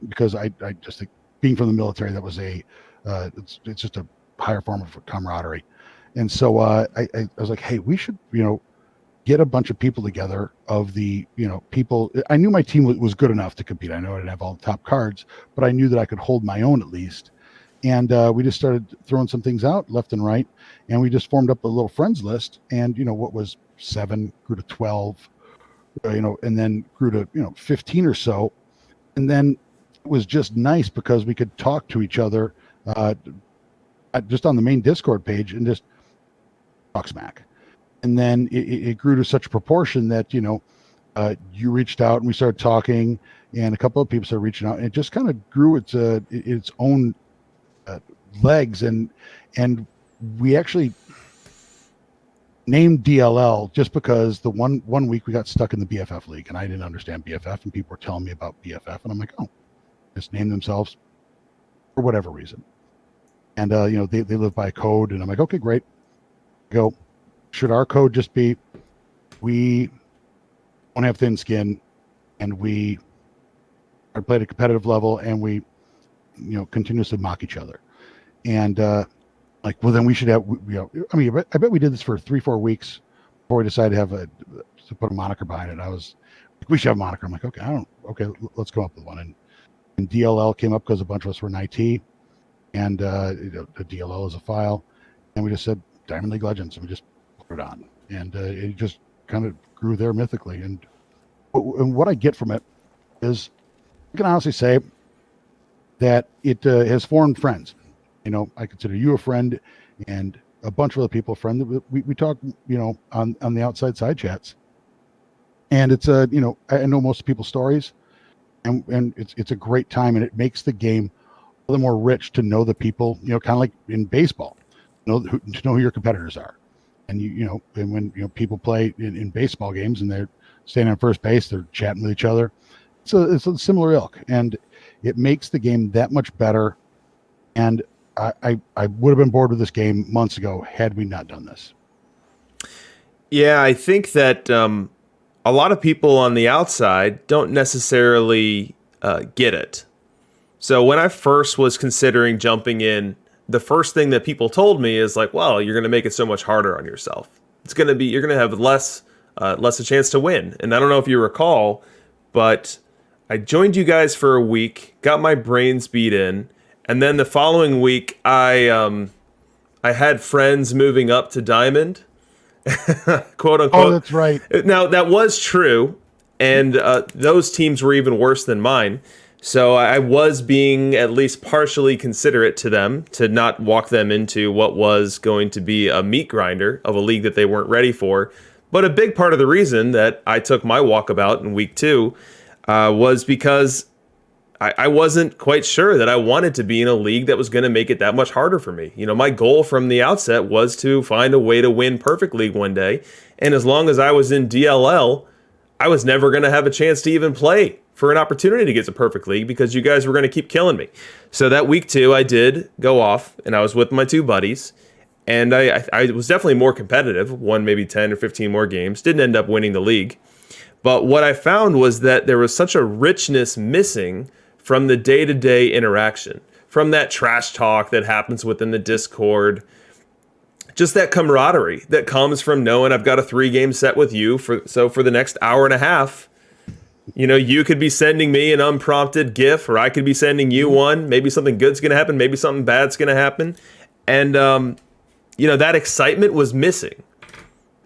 because I just think, being from the military, that was it's just a higher form of camaraderie. And so I was like, hey, we should, get a bunch of people together of the, people. I knew my team was good enough to compete. I know I didn't have all the top cards, but I knew that I could hold my own at least. And we just started throwing some things out left and right. And we just formed up a little friends list. And, what was 7 grew to 12, and then grew to, 15 or so. And then it was just nice because we could talk to each other just on the main Discord page and just talk smack. And then it grew to such a proportion that, you reached out and we started talking, and a couple of people started reaching out, and it just kind of grew its own legs. And we actually named DLL just because the one week we got stuck in the BFF league, and I didn't understand BFF, and people were telling me about BFF, and I'm like, just name themselves for whatever reason. And they live by a code, and I'm like, okay, great. Go. Should our code just be, we don't have thin skin, and we are played at a competitive level, and we continuously mock each other? And like, well, then we should have, I bet we did this for 3-4 weeks before we decided to put a moniker behind it. I was like, we should have a moniker. I'm like, okay, let's come up with one. And DLL came up because a bunch of us were in IT, and the DLL is a file, and we just said Diamond League Legends, and we just put it on, and it just kind of grew there mythically. And what I get from it is, I can honestly say that it has formed friends. I consider you a friend, and a bunch of other people a friend. That we talk, on the outside side chats, and it's I know most people's stories, and it's a great time, and it makes the game a little more rich to know the people. Kind of like in baseball, to know who your competitors are, and and when people play in baseball games and they're standing on first base, they're chatting with each other. So it's a similar ilk, and it makes the game that much better. And I would have been bored with this game months ago had we not done this. Yeah, I think that a lot of people on the outside don't necessarily get it. So when I first was considering jumping in, the first thing that people told me is like, well, you're going to make it so much harder on yourself. You're going to have less a chance to win. And I don't know if you recall, but I joined you guys for a week, got my brains beat in, and then the following week, I had friends moving up to Diamond, quote unquote. Oh, that's right. Now, that was true, and those teams were even worse than mine. So I was being at least partially considerate to them, to not walk them into what was going to be a meat grinder of a league that they weren't ready for. But a big part of the reason that I took my walkabout in week 2 was because I wasn't quite sure that I wanted to be in a league that was going to make it that much harder for me. My goal from the outset was to find a way to win Perfect League one day. And as long as I was in DLL, I was never going to have a chance to even play for an opportunity to get to Perfect League because you guys were going to keep killing me. So that week 2, I did go off, and I was with my 2 buddies, and I was definitely more competitive, won maybe 10 or 15 more games, didn't end up winning the league. But what I found was that there was such a richness missing from the day-to-day interaction, from that trash talk that happens within the Discord, just that camaraderie that comes from knowing I've got a 3-game set with you. So for the next hour and a half, you could be sending me an unprompted GIF, or I could be sending you one. Maybe something good's going to happen. Maybe something bad's going to happen. And, that excitement was missing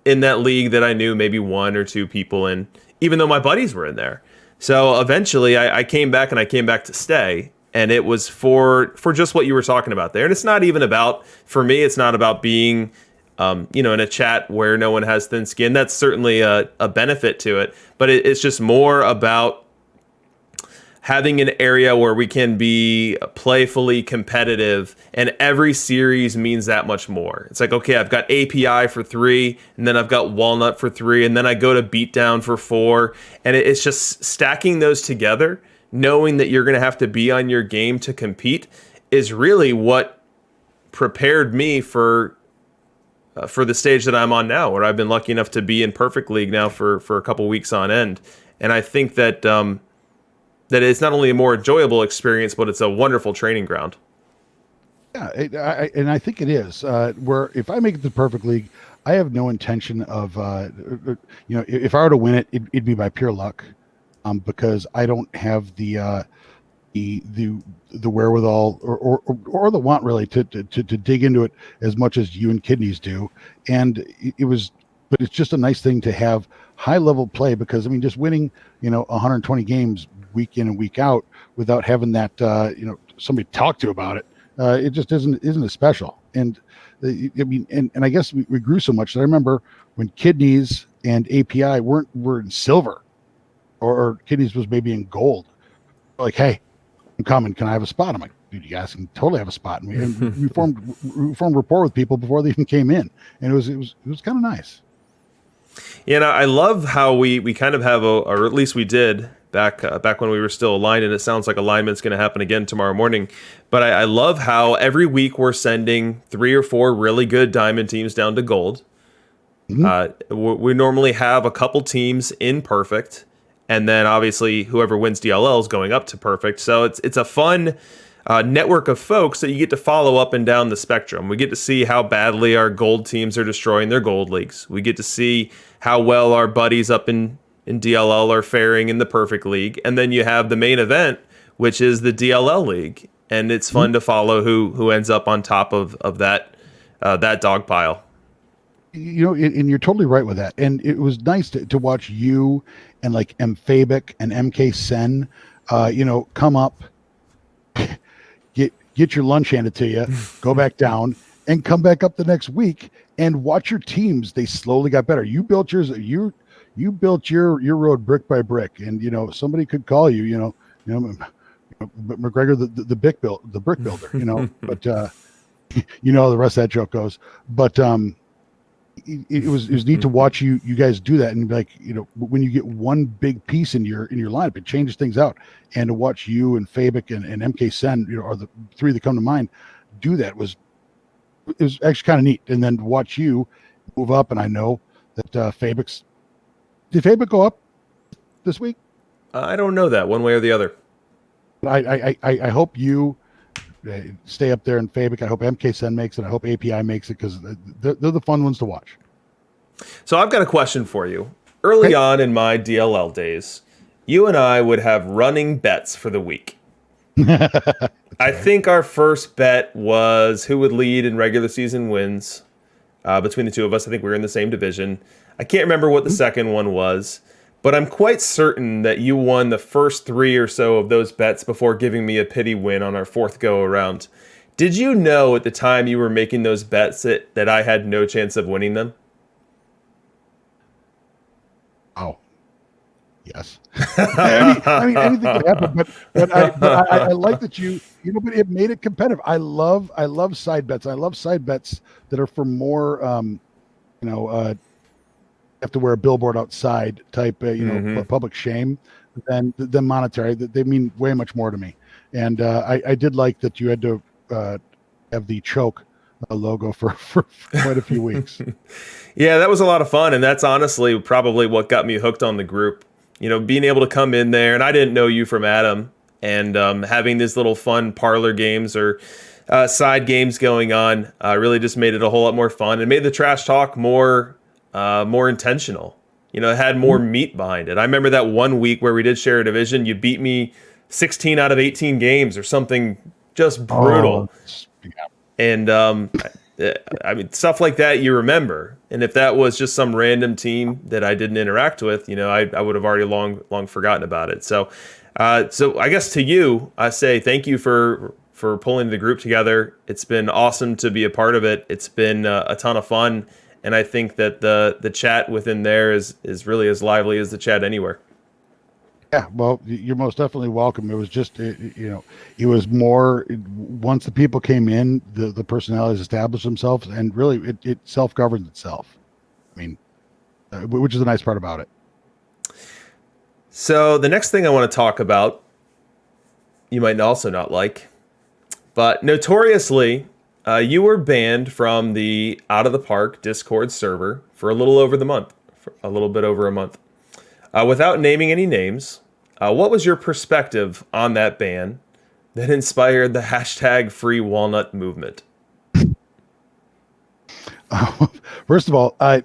in that league that I knew maybe 1 or 2 people in, even though my buddies were in there. So eventually I came back, and I came back to stay. And it was for just what you were talking about there. And it's not even about, for me, it's not about being, in a chat where no one has thin skin. That's certainly a benefit to it. But it's just more about having an area where we can be playfully competitive, and every series means that much more. It's like, okay, I've got API for 3, and then I've got Walnut for 3, and then I go to Beatdown for 4. And it's just stacking those together, knowing that you're going to have to be on your game to compete, is really what prepared me for the stage that I'm on now, where I've been lucky enough to be in Perfect League now for a couple weeks on end. And I think that that it's not only a more enjoyable experience, but it's a wonderful training ground. Yeah, and I think it is. Where if I make it to Perfect League, I have no intention of, if I were to win it, it'd be by pure luck. Because I don't have the wherewithal or the want really to dig into it as much as you and Kidneys do. And but it's just a nice thing to have high level play, because just winning 120 games week in and week out without having that somebody talk to about it, it just isn't as special. And I guess we grew so much that I remember when Kidneys and API were in silver. Or Kidneys was maybe in gold. Like, hey, I'm coming. Can I have a spot? I'm like, dude, you guys can totally have a spot. And we formed rapport with people before they even came in, and it was kind of nice. Yeah, and I love how we kind of have or at least we did back when we were still aligned, and it sounds like alignment's going to happen again tomorrow morning. But I love how every week we're sending 3 or 4 really good diamond teams down to gold. Mm-hmm. We normally have a couple teams in perfect. And then obviously whoever wins DLL is going up to perfect. So it's a fun network of folks that you get to follow up and down the spectrum. We get to see how badly our gold teams are destroying their gold leagues. We get to see how well our buddies up in DLL are faring in the perfect league. And then you have the main event, which is the DLL league. And it's fun to follow who ends up on top of that dog pile. And you're totally right with that. And it was nice to watch you and like M. Fabic and MK Sen, come up, get your lunch handed to you, go back down, and come back up the next week and watch your teams. They slowly got better. You built yours. You built your road brick by brick, and somebody could call you. But McGregor, the brick builder. But the rest of that joke goes. But it was neat to watch you guys do that, and be like, when you get one big piece in your lineup, it changes things out. And to watch you and Fabic and MK Sen, are the 3 that come to mind, do that was actually kind of neat. And then to watch you move up, and I know that did Fabic go up this week? I don't know that one way or the other. I hope you stay up there in Fabic. I hope MK Sen makes it. I hope API makes it, because they're the fun ones to watch. So I've got a question for you. Early on in my DLL days, you and I would have running bets for the week. I think our first bet was who would lead in regular season wins between the two of us. I think we were in the same division. I can't remember what the second one was, but I'm quite certain that you won the first 3 or so of those bets before giving me a pity win on our 4th go around. Did you know at the time you were making those bets that I had no chance of winning them? Oh, yes. I mean, anything could happen, but I like that but it made it competitive. I love side bets. I love side bets that are for more, have to wear a billboard outside type, Mm-hmm. public shame than monetary. That they mean way much more to me. And I did like that you had to have the choke logo for quite a few weeks. Yeah, that was a lot of fun, and that's honestly probably what got me hooked on the group. Being able to come in there, and I didn't know you from Adam, and having these little fun parlor games or side games going on really just made it a whole lot more fun and made the trash talk more intentional. It had more meat behind it. I remember that one week where we did share a division. You beat me 16 out of 18 games or something just Oh, brutal. And I mean, stuff like that you remember. And if that was just some random team that I didn't interact with, I would have already long forgotten about it. So I guess to you, I say thank you for pulling the group together. It's been awesome to be a part of it. It's been a ton of fun, and I think that the chat within there is really as lively as the chat anywhere. yeah, well, you're most definitely welcome. It was just, it was more once the people came in, the personalities established themselves, and really it self governs itself. I mean, which is the nice part about it. So the next thing I want to talk about, you might also not like, but notoriously, you were banned from the Out of the Park Discord server for a little over the month, for a little bit over a month. Without naming any names, what was your perspective on that ban that inspired the hashtag Free Walnut movement? First of all, I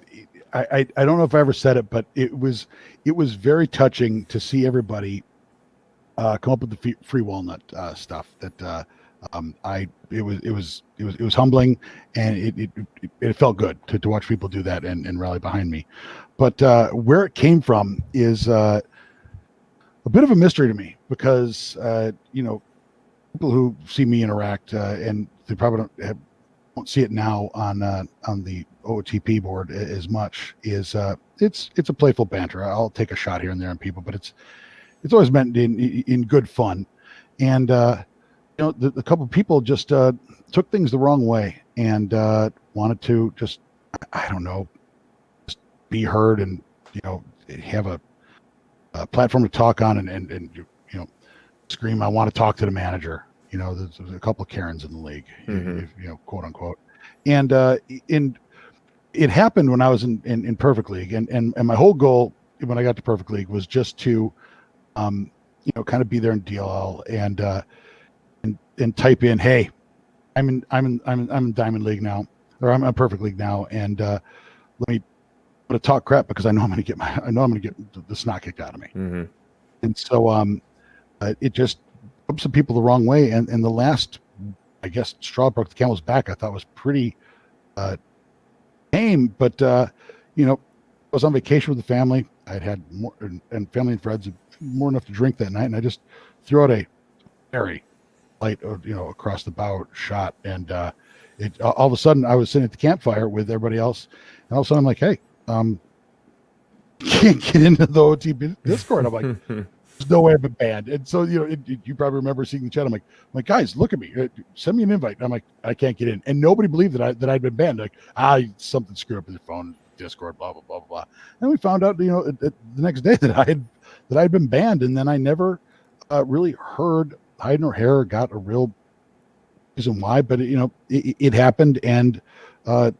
don't know if I ever said it, but it was very touching to see everybody come up with the free walnut stuff. That it was humbling, and it felt good to watch people do that and rally behind me. But where it came from is a bit of a mystery to me because people who see me interact and they probably won't see it now on the OTP board as much is it's a playful banter. I'll take a shot here and there on people, but it's always meant in good fun. And the couple of people just took things the wrong way and wanted to just I don't know, just be heard and have a platform to talk on and scream, I want to talk to the manager. There's a couple of Karens in the league, quote unquote. And it happened when I was in Perfect League. And my whole goal when I got to Perfect League was just to, kind of be there in DLL and type in, hey, I'm in Diamond League now, or I'm in Perfect League now. And I'm going to talk crap because I know I'm going to get the snot kicked out of me. Mm-hmm. And so, it just rubbed some people the wrong way. And the last, I guess, straw broke the camel's back. I thought was pretty tame, but I was on vacation with the family. I'd had more, and family and friends more enough to drink that night, and I just threw out a very light, across the bow shot, and it all of a sudden I was sitting at the campfire with everybody else, and all of a sudden I'm like, hey, can't get into the OTP Discord. I'm like, there's no way I've been banned. And so, you probably remember seeing the chat. I'm like, guys, look at me. Send me an invite. I'm like, I can't get in. And nobody believed that I'd been banned. Like, something screwed up with your phone, Discord, blah, blah, blah, blah, blah. And we found out, the next day that I'd been banned. And then I never really heard hide nor hair, got a real reason why, but it happened and, and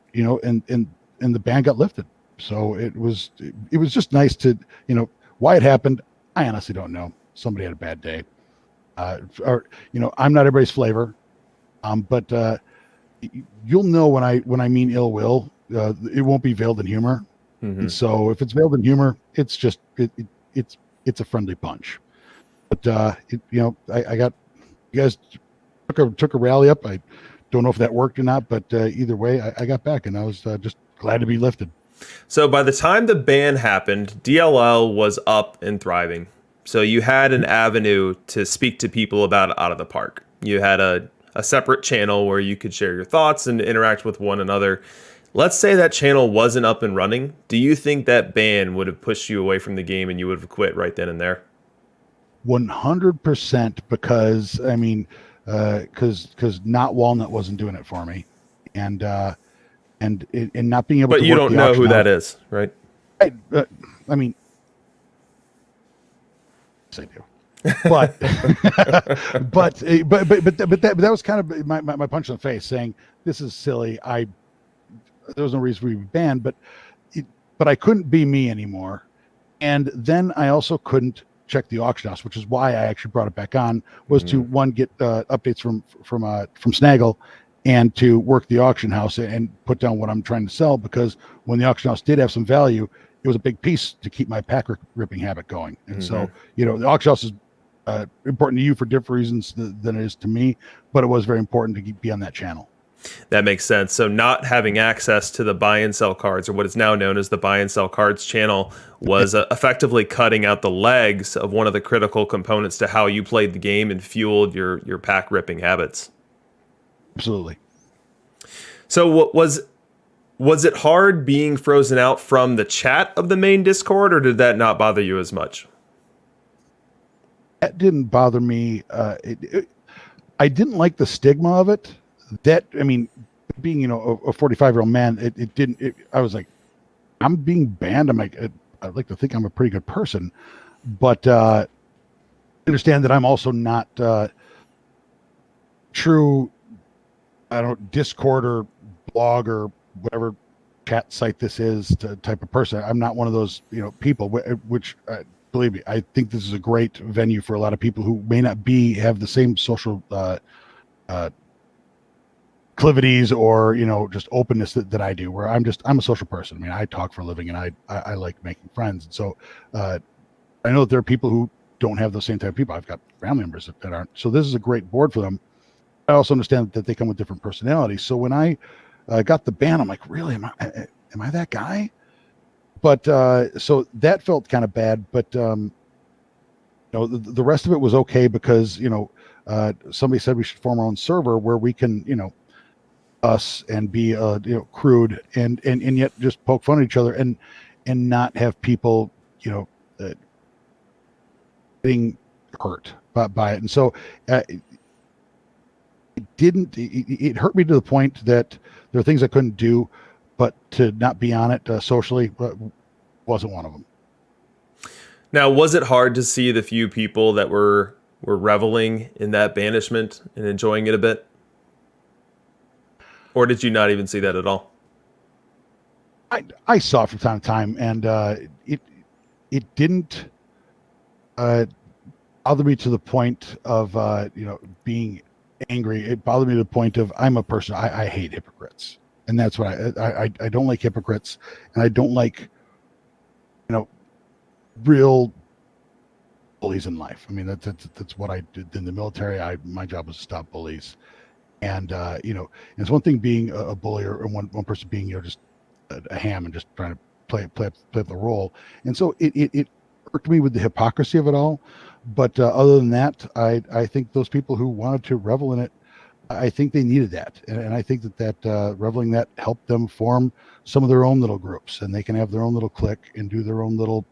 the ban got lifted. So it was just nice to, why it happened. I honestly don't know. Somebody had a bad day, or I'm not everybody's flavor, but you'll know when I mean ill will. It won't be veiled in humor. Mm-hmm. And so if it's veiled in humor, it's just it's a friendly punch. But I got you guys took a rally up. I don't know if that worked or not, but either way, I got back and I was just glad to be lifted. So by the time the ban happened, DLL was up and thriving. So you had an avenue to speak to people about Out of the Park. You had a separate channel where you could share your thoughts and interact with one another. Let's say that channel wasn't up and running. Do you think that ban would have pushed you away from the game and you would have quit right then and there? 100%, because I mean, because not Walnut wasn't doing it for me, and not being able. But to you work don't the know who auction that out. is, right? I mean, yes, I do. But that was kind of my punch in the face, saying this is silly. There was no reason for me to be banned, but I couldn't be me anymore. And then I also couldn't check the auction house, which is why I actually brought it back on, was to one, get updates from Snaggle, and to work the auction house and put down what I'm trying to sell, because when the auction house did have some value, it was a big piece to keep my pack ripping habit going. And so, the auction house is important to you for different reasons than it is to me, but it was very important to be on that channel. That makes sense. So not having access to the buy and sell cards, or what is now known as the buy and sell cards channel, was effectively cutting out the legs of one of the critical components to how you played the game and fueled your pack ripping habits. Absolutely. So what was it hard being frozen out from the chat of the main Discord, or did that not bother you as much? That didn't bother me. I didn't like the stigma of it. Being, a 45-year-old man, I was like, I'm being banned. I'm like, I'd like to think I'm a pretty good person, but understand that I'm also not true, I don't Discord or blog or whatever chat site this is type of person. I'm not one of those, people, which believe me, I think this is a great venue for a lot of people who may not have the same social proclivities or just openness that I do, where I'm a social person. I mean, I talk for a living, and I like making friends. And so I know that there are people who don't have those same type of people. I've got family members that aren't. So this is a great board for them. I also understand that they come with different personalities. So when I got the ban, I'm like, really, am I that guy? But so that felt kind of bad. But the rest of it was okay, because somebody said we should form our own server where we can us and be crude and yet just poke fun at each other and not have people getting hurt by it. And so it hurt me to the point that there are things I couldn't do, but to not be on it socially wasn't one of them. Now, was it hard to see the few people that were reveling in that banishment and enjoying it a bit? Or did you not even see that at all? I saw it from time to time, and it didn't bother me to the point of being angry. It bothered me to the point of, I'm a person, I hate hypocrites, and that's what I don't like hypocrites, and I don't like real bullies in life. I mean, that's what I did in the military. My job was to stop bullies. And it's one thing being a bully, or one person being just a ham and just trying to play the role. And so it irked me with the hypocrisy of it all. But other than that, I think those people who wanted to revel in it, I think they needed that, and I think that reveling that helped them form some of their own little groups, and they can have their own little clique and do their own little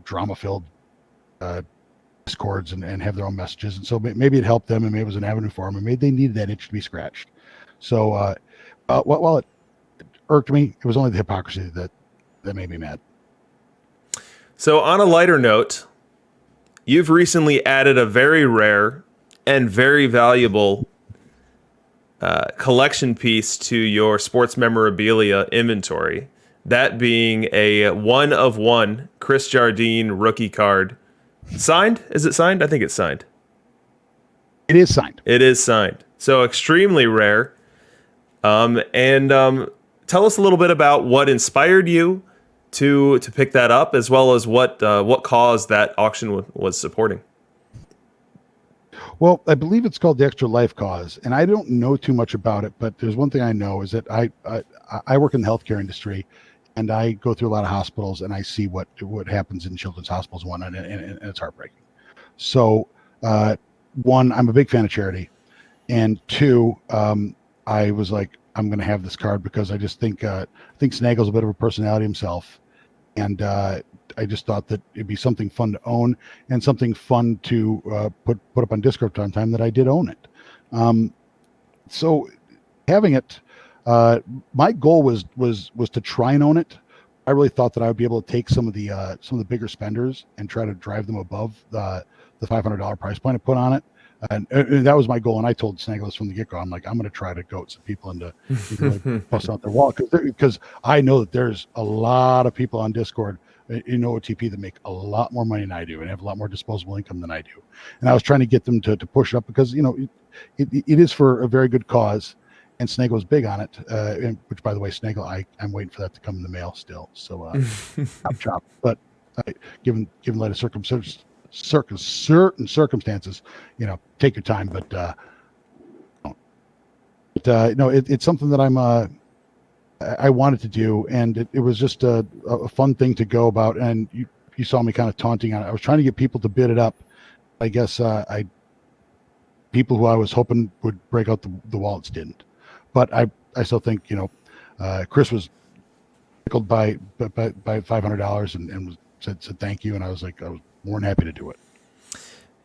drama-filled Discords and have their own messages. And so maybe it helped them, and maybe it was an avenue for them, and maybe they needed that itch to be scratched. So while it irked me, it was only the hypocrisy that made me mad. So on a lighter note, you've recently added a very rare and very valuable collection piece to your sports memorabilia inventory, that being a 1-of-1 Chris Jardine rookie card. Signed? Is it signed? I think it's signed. It is signed. It is signed. So extremely rare. And tell us a little bit about what inspired you to pick that up, as well as what cause that auction was supporting. Well, I believe it's called the Extra Life Cause, and I don't know too much about it, but there's one thing I know is that I work in the healthcare industry, and I go through a lot of hospitals, and I see what happens in children's hospitals and whatnot, and it's heartbreaking. So, one, I'm a big fan of charity, and two, I was like, I'm going to have this card because I just think Snaggle's a bit of a personality himself, and I just thought that it'd be something fun to own and something fun to put up on Discord time that I did own it. So having it, my goal was to try and own it, I really thought that I would be able to take some of the bigger spenders and try to drive them above the $500 price point I put on it. And that was my goal. And I told Snagglers from the get go, I'm like, I'm going to try to goat some people into really bust out their wallet, because I know that there's a lot of people on Discord in OTP that make a lot more money than I do and have a lot more disposable income than I do. And I was trying to get them to push up, because it is for a very good cause. And Snaggle was big on it, which, by the way, Snaggle, I'm waiting for that to come in the mail still. So chop chop. But given light of certain circumstances, take your time. But no, it's something that I wanted to do, and it was just a fun thing to go about. And you saw me kind of taunting on it. I was trying to get people to bid it up. I guess people who I was hoping would break out the wallets didn't. But I still think, Chris was tickled by $500 and said thank you, and I was more than happy to do it.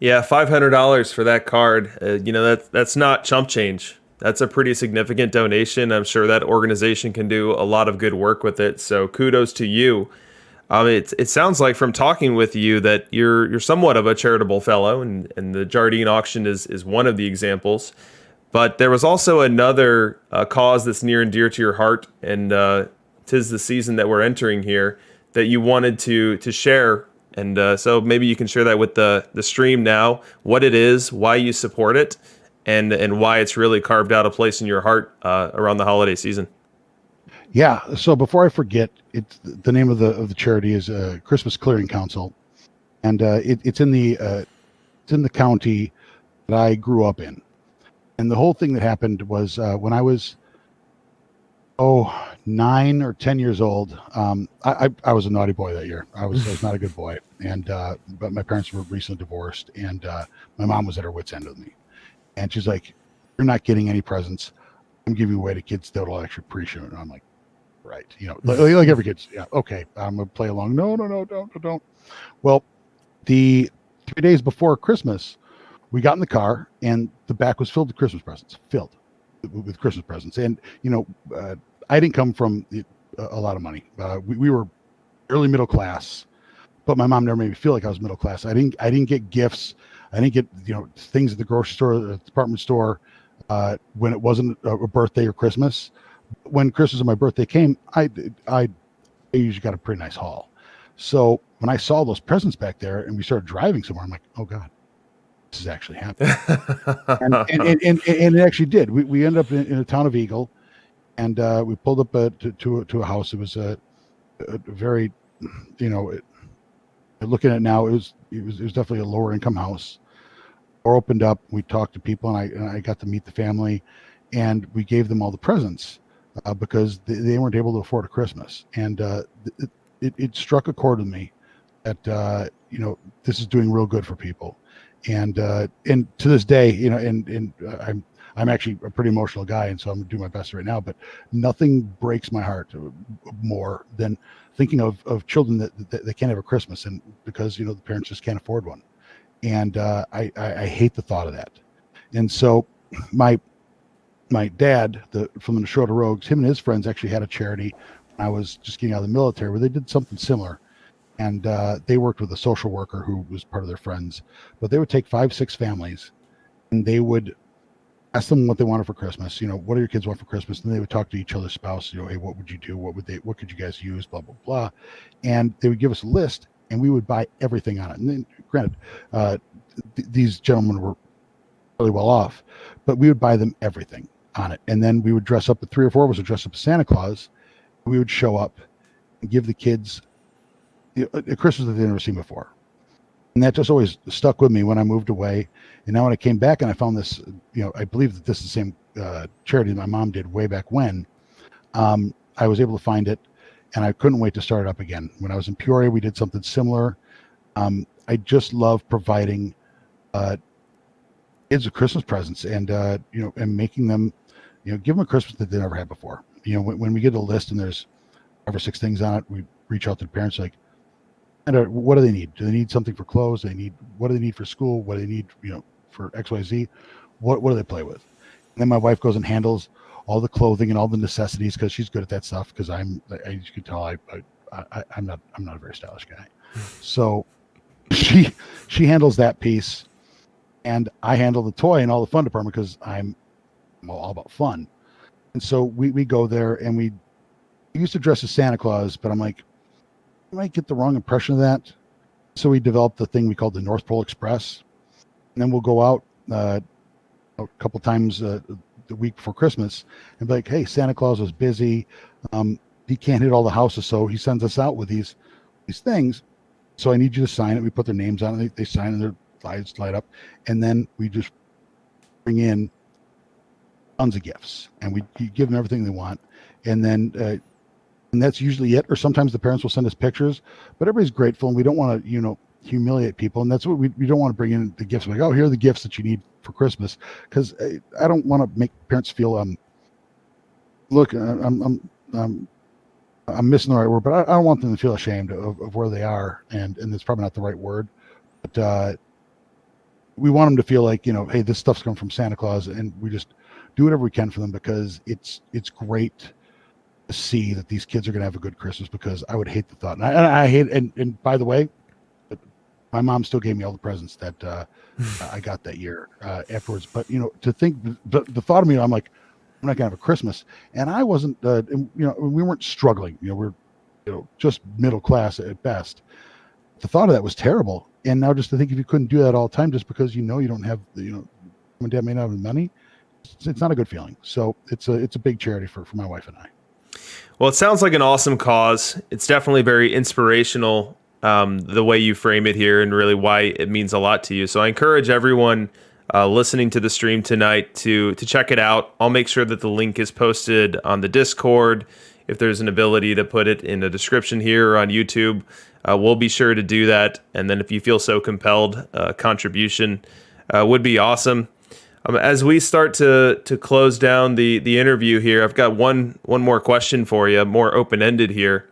Yeah, $500 for that card. That's not chump change. That's a pretty significant donation. I'm sure that organization can do a lot of good work with it. So kudos to you. It sounds like from talking with you that you're somewhat of a charitable fellow, and the Jardine auction is one of the examples. But there was also another cause that's near and dear to your heart, and 'tis the season that we're entering here, that you wanted to share. And so maybe you can share that with the stream now, what it is, why you support it, and why it's really carved out a place in your heart around the holiday season. Yeah. So before I forget, it's the name of the charity is Christmas Clearing Council, and it's in the county that I grew up in. And the whole thing that happened was when I was 9 or 10 years old. I was a naughty boy that year. I was not a good boy, and but my parents were recently divorced, and my mom was at her wit's end with me, and she's like, "You're not getting any presents. I'm giving away to kids that will actually appreciate it." And I'm like, "Right, like every kid's, yeah, okay, I'm gonna play along." No, don't. Well, the 3 days before Christmas, we got in the car, and the back was filled with Christmas presents, and I didn't come from a lot of money. We were early middle class, but my mom never made me feel like I was middle class. I didn't get gifts. I didn't get things at the grocery store, or the department store, when it wasn't a birthday or Christmas. When Christmas and my birthday came, I usually got a pretty nice haul. So when I saw those presents back there and we started driving somewhere, I'm like, oh God, this is actually happening. and it actually did. We ended up in a town of Eagle, and we pulled up to a house. It was a very, looking at it now, it was definitely a lower income house. Door opened up. We talked to people, and I got to meet the family, and we gave them all the presents because they weren't able to afford a Christmas. And it struck a chord with me that this is doing real good for people. And to this day, I'm actually a pretty emotional guy, and so I'm gonna do my best right now. But nothing breaks my heart more than thinking of children that can't have a Christmas, and because the parents just can't afford one. And I hate the thought of that. And so my dad, from the Minnesota Rogues, him and his friends actually had a charity when I was just getting out of the military, where they did something similar. And they worked with a social worker who was part of their friends, but they would take 5-6 families, and they would ask them what they wanted for Christmas. What do your kids want for Christmas? And they would talk to each other's spouse. Hey, what would you do? What could you guys use? Blah, blah, blah. And they would give us a list, and we would buy everything on it. And then, granted, these gentlemen were really well off, but we would buy them everything on it. And then we would dress up, 3 or 4 of us would dress up as Santa Claus. We would show up and give the kids a Christmas that they'd never seen before. And that just always stuck with me when I moved away. And now when I came back and I found this, I believe that this is the same charity that my mom did way back when, I was able to find it, and I couldn't wait to start it up again. When I was in Peoria, we did something similar. I just love providing kids with Christmas presents, and and making them, give them a Christmas that they never had before. When we get a list and there's 5 or 6 things on it, we reach out to the parents like, and what do they need? Do they need something for clothes? What do they need for school? What do they need, for XYZ? What do they play with? And then my wife goes and handles all the clothing and all the necessities, because she's good at that stuff. Because as you can tell, I I'm not a very stylish guy. So she handles that piece, and I handle the toy and all the fun department because I'm all about fun. And so we go there, and we used to dress as Santa Claus, but I'm like, I might get the wrong impression of that. So we developed the thing we called the North Pole Express, and then we'll go out a couple times the week before Christmas and be like, hey, Santa Claus was busy. He can't hit all the houses, so he sends us out with these things. So I need you to sign it. We put their names on it. They sign and their lights light up. And then we just bring in tons of gifts, and we give them everything they want. And then, and that's usually it. Or sometimes the parents will send us pictures, but everybody's grateful, and we don't want to, humiliate people. And that's what we don't want to bring in the gifts. Like, oh, here are the gifts that you need for Christmas. Cause I don't want to make parents feel, look, I'm missing the right word, but I don't want them to feel ashamed of where they are. And it's probably not the right word, but we want them to feel like, hey, this stuff's coming from Santa Claus, and we just do whatever we can for them, because it's great to see that these kids are going to have a good Christmas, because I would hate the thought. And I hate, and by the way, my mom still gave me all the presents that I got that year afterwards. But, to think, the thought of me, I'm like, I'm not going to have a Christmas. And I wasn't, we weren't struggling. We're, just middle class at best. The thought of that was terrible. And now just to think, if you couldn't do that all the time, just because you don't have the, mom and dad may not have the money, it's not a good feeling. So it's a big charity for my wife and I. Well, it sounds like an awesome cause. It's definitely very inspirational, the way you frame it here, and really why it means a lot to you. So I encourage everyone listening to the stream tonight to check it out. I'll make sure that the link is posted on the Discord. If there's an ability to put it in the description here or on YouTube, we'll be sure to do that. And then if you feel so compelled, contribution would be awesome. As we start to close down the interview here, I've got one more question for you, more open-ended here.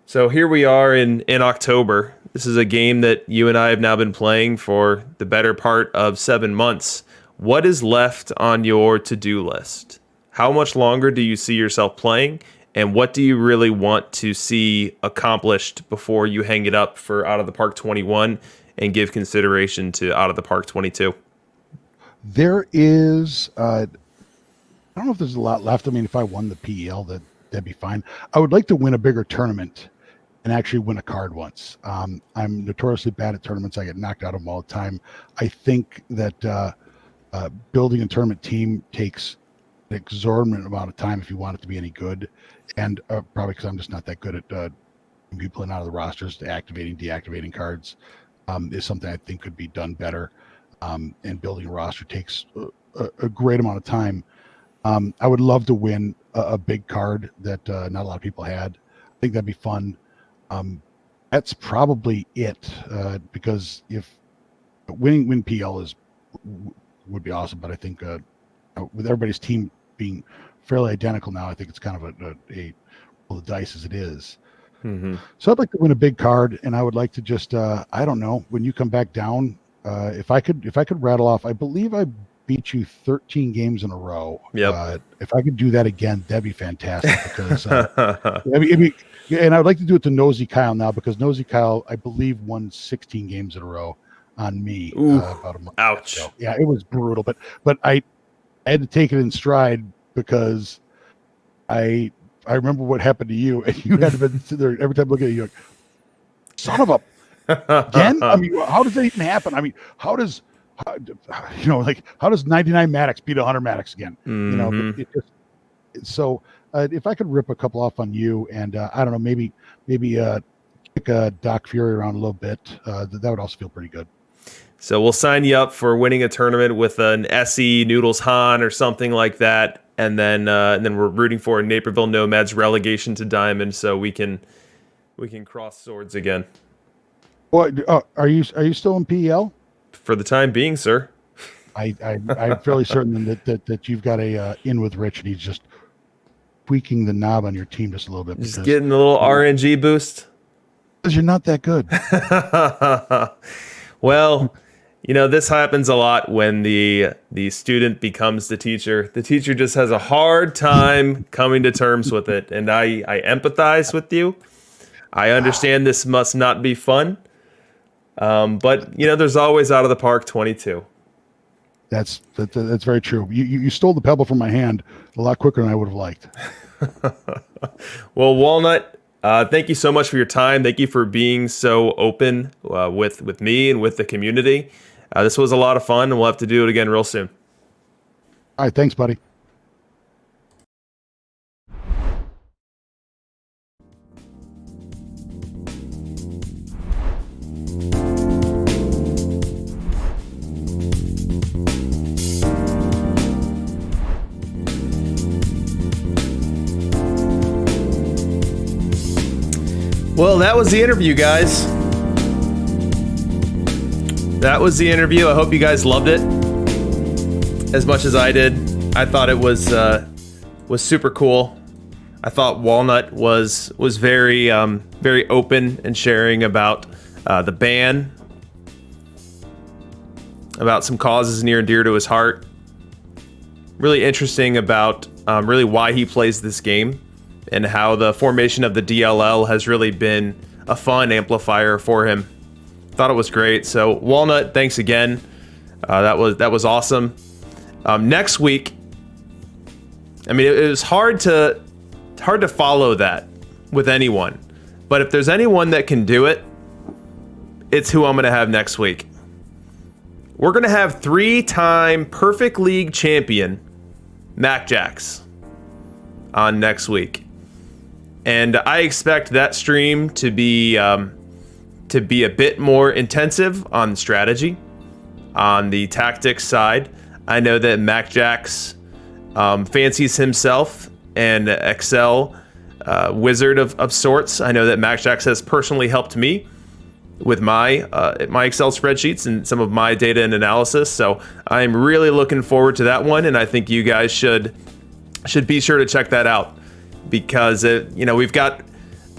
So here we are in October. This is a game that you and I have now been playing for the better part of 7 months. What is left on your to-do list? How much longer do you see yourself playing? And what do you really want to see accomplished before you hang it up for Out of the Park 21 and give consideration to Out of the Park 22? There is, I don't know if there's a lot left. I mean, if I won the PEL, that'd be fine. I would like to win a bigger tournament and actually win a card once. I'm notoriously bad at tournaments. I get knocked out of them all the time. I think that building a tournament team takes an exorbitant amount of time if you want it to be any good. And probably because I'm just not that good at people in and out of the rosters, to activating, deactivating cards is something I think could be done better. And building a roster takes a great amount of time. I would love to win a big card that not a lot of people had. I think that'd be fun. That's probably it, because if win PL would be awesome, but I think with everybody's team being fairly identical now, I think it's kind of a roll the dice as it is. Mm-hmm. So I'd like to win a big card, and I would like to just I don't know, when you come back down, if I could rattle off, I believe I beat you 13 games in a row. Yep. If I could do that again, that'd be fantastic, because and I would like to do it to Nosy Kyle now, because Nosy Kyle, I believe, won 16 games in a row on me about a month ouch ago. Yeah, it was brutal, but I had to take it in stride, because I remember what happened to you, and you had to be sitting there every time looking at you like, son of a again. I mean, how does that even happen? I mean, how does 99 Maddox beat 100 Maddox again? Mm-hmm. It just, so if I could rip a couple off on you, and I don't know, maybe kick Doc Fury around a little bit, that would also feel pretty good. So we'll sign you up for winning a tournament with an SE Noodles Han or something like that, and then we're rooting for Naperville Nomads relegation to Diamond, so we can cross swords again. Well, are you still in PEL? For the time being, sir. I'm fairly certain that you've got a in with Rich, and he's just tweaking the knob on your team just a little bit. Just getting a little RNG boost. Because you're not that good. Well, this happens a lot when the student becomes the teacher. The teacher just has a hard time coming to terms with it, and I empathize with you. I understand this must not be fun, but there's always out of the park 22. That's very true. You stole the pebble from my hand a lot quicker than I would have liked. Well, Walnut, thank you so much for your time. Thank you for being so open with me and with the community. This was a lot of fun, and we'll have to do it again real soon. All right, thanks, buddy. Well, that was the interview, guys. That was the interview. I hope you guys loved it as much as I did. I thought it was super cool. I thought Walnut was very very open and sharing about the ban, about some causes near and dear to his heart. Really interesting about really why he plays this game, and how the formation of the DLL has really been a fun amplifier for him. Thought it was great. So Walnut, thanks again. That was awesome. Next week, I mean, it was hard to follow that with anyone, but if there's anyone that can do it, it's who I'm going to have next week. We're going to have 3-time Perfect League champion Mac Jax on next week. And I expect that stream to be a bit more intensive on strategy, on the tactics side. I know that Mac Jax fancies himself an Excel wizard of sorts. I know that Mac Jax has personally helped me with my Excel spreadsheets and some of my data and analysis. So I'm really looking forward to that one, and I think you guys should be sure to check that out. Because we've got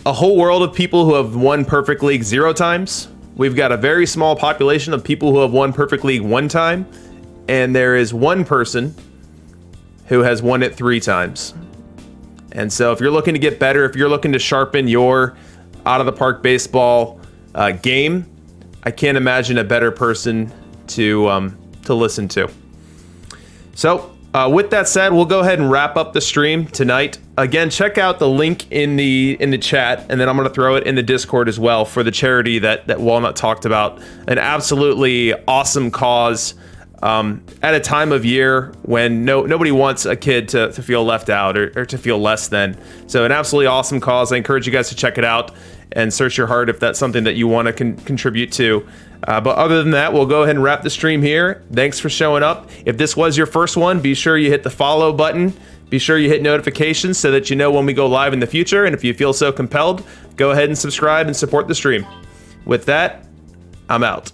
a whole world of people who have won Perfect League 0 times. We've got a very small population of people who have won Perfect League 1 time. And there is one person who has won it 3 times. And so if you're looking to get better, if you're looking to sharpen your out-of-the-park baseball game, I can't imagine a better person to listen to. So with that said, we'll go ahead and wrap up the stream tonight. Again, check out the link in the chat, and then I'm going to throw it in the Discord as well for the charity that Walnut talked about. An absolutely awesome cause at a time of year when nobody wants a kid to feel left out or to feel less than. So an absolutely awesome cause. I encourage you guys to check it out and search your heart if that's something that you want to contribute to. But other than that, we'll go ahead and wrap the stream here. Thanks for showing up. If this was your first one, be sure you hit the follow button. Be sure you hit notifications so that you know when we go live in the future. And if you feel so compelled, go ahead and subscribe and support the stream. With that, I'm out.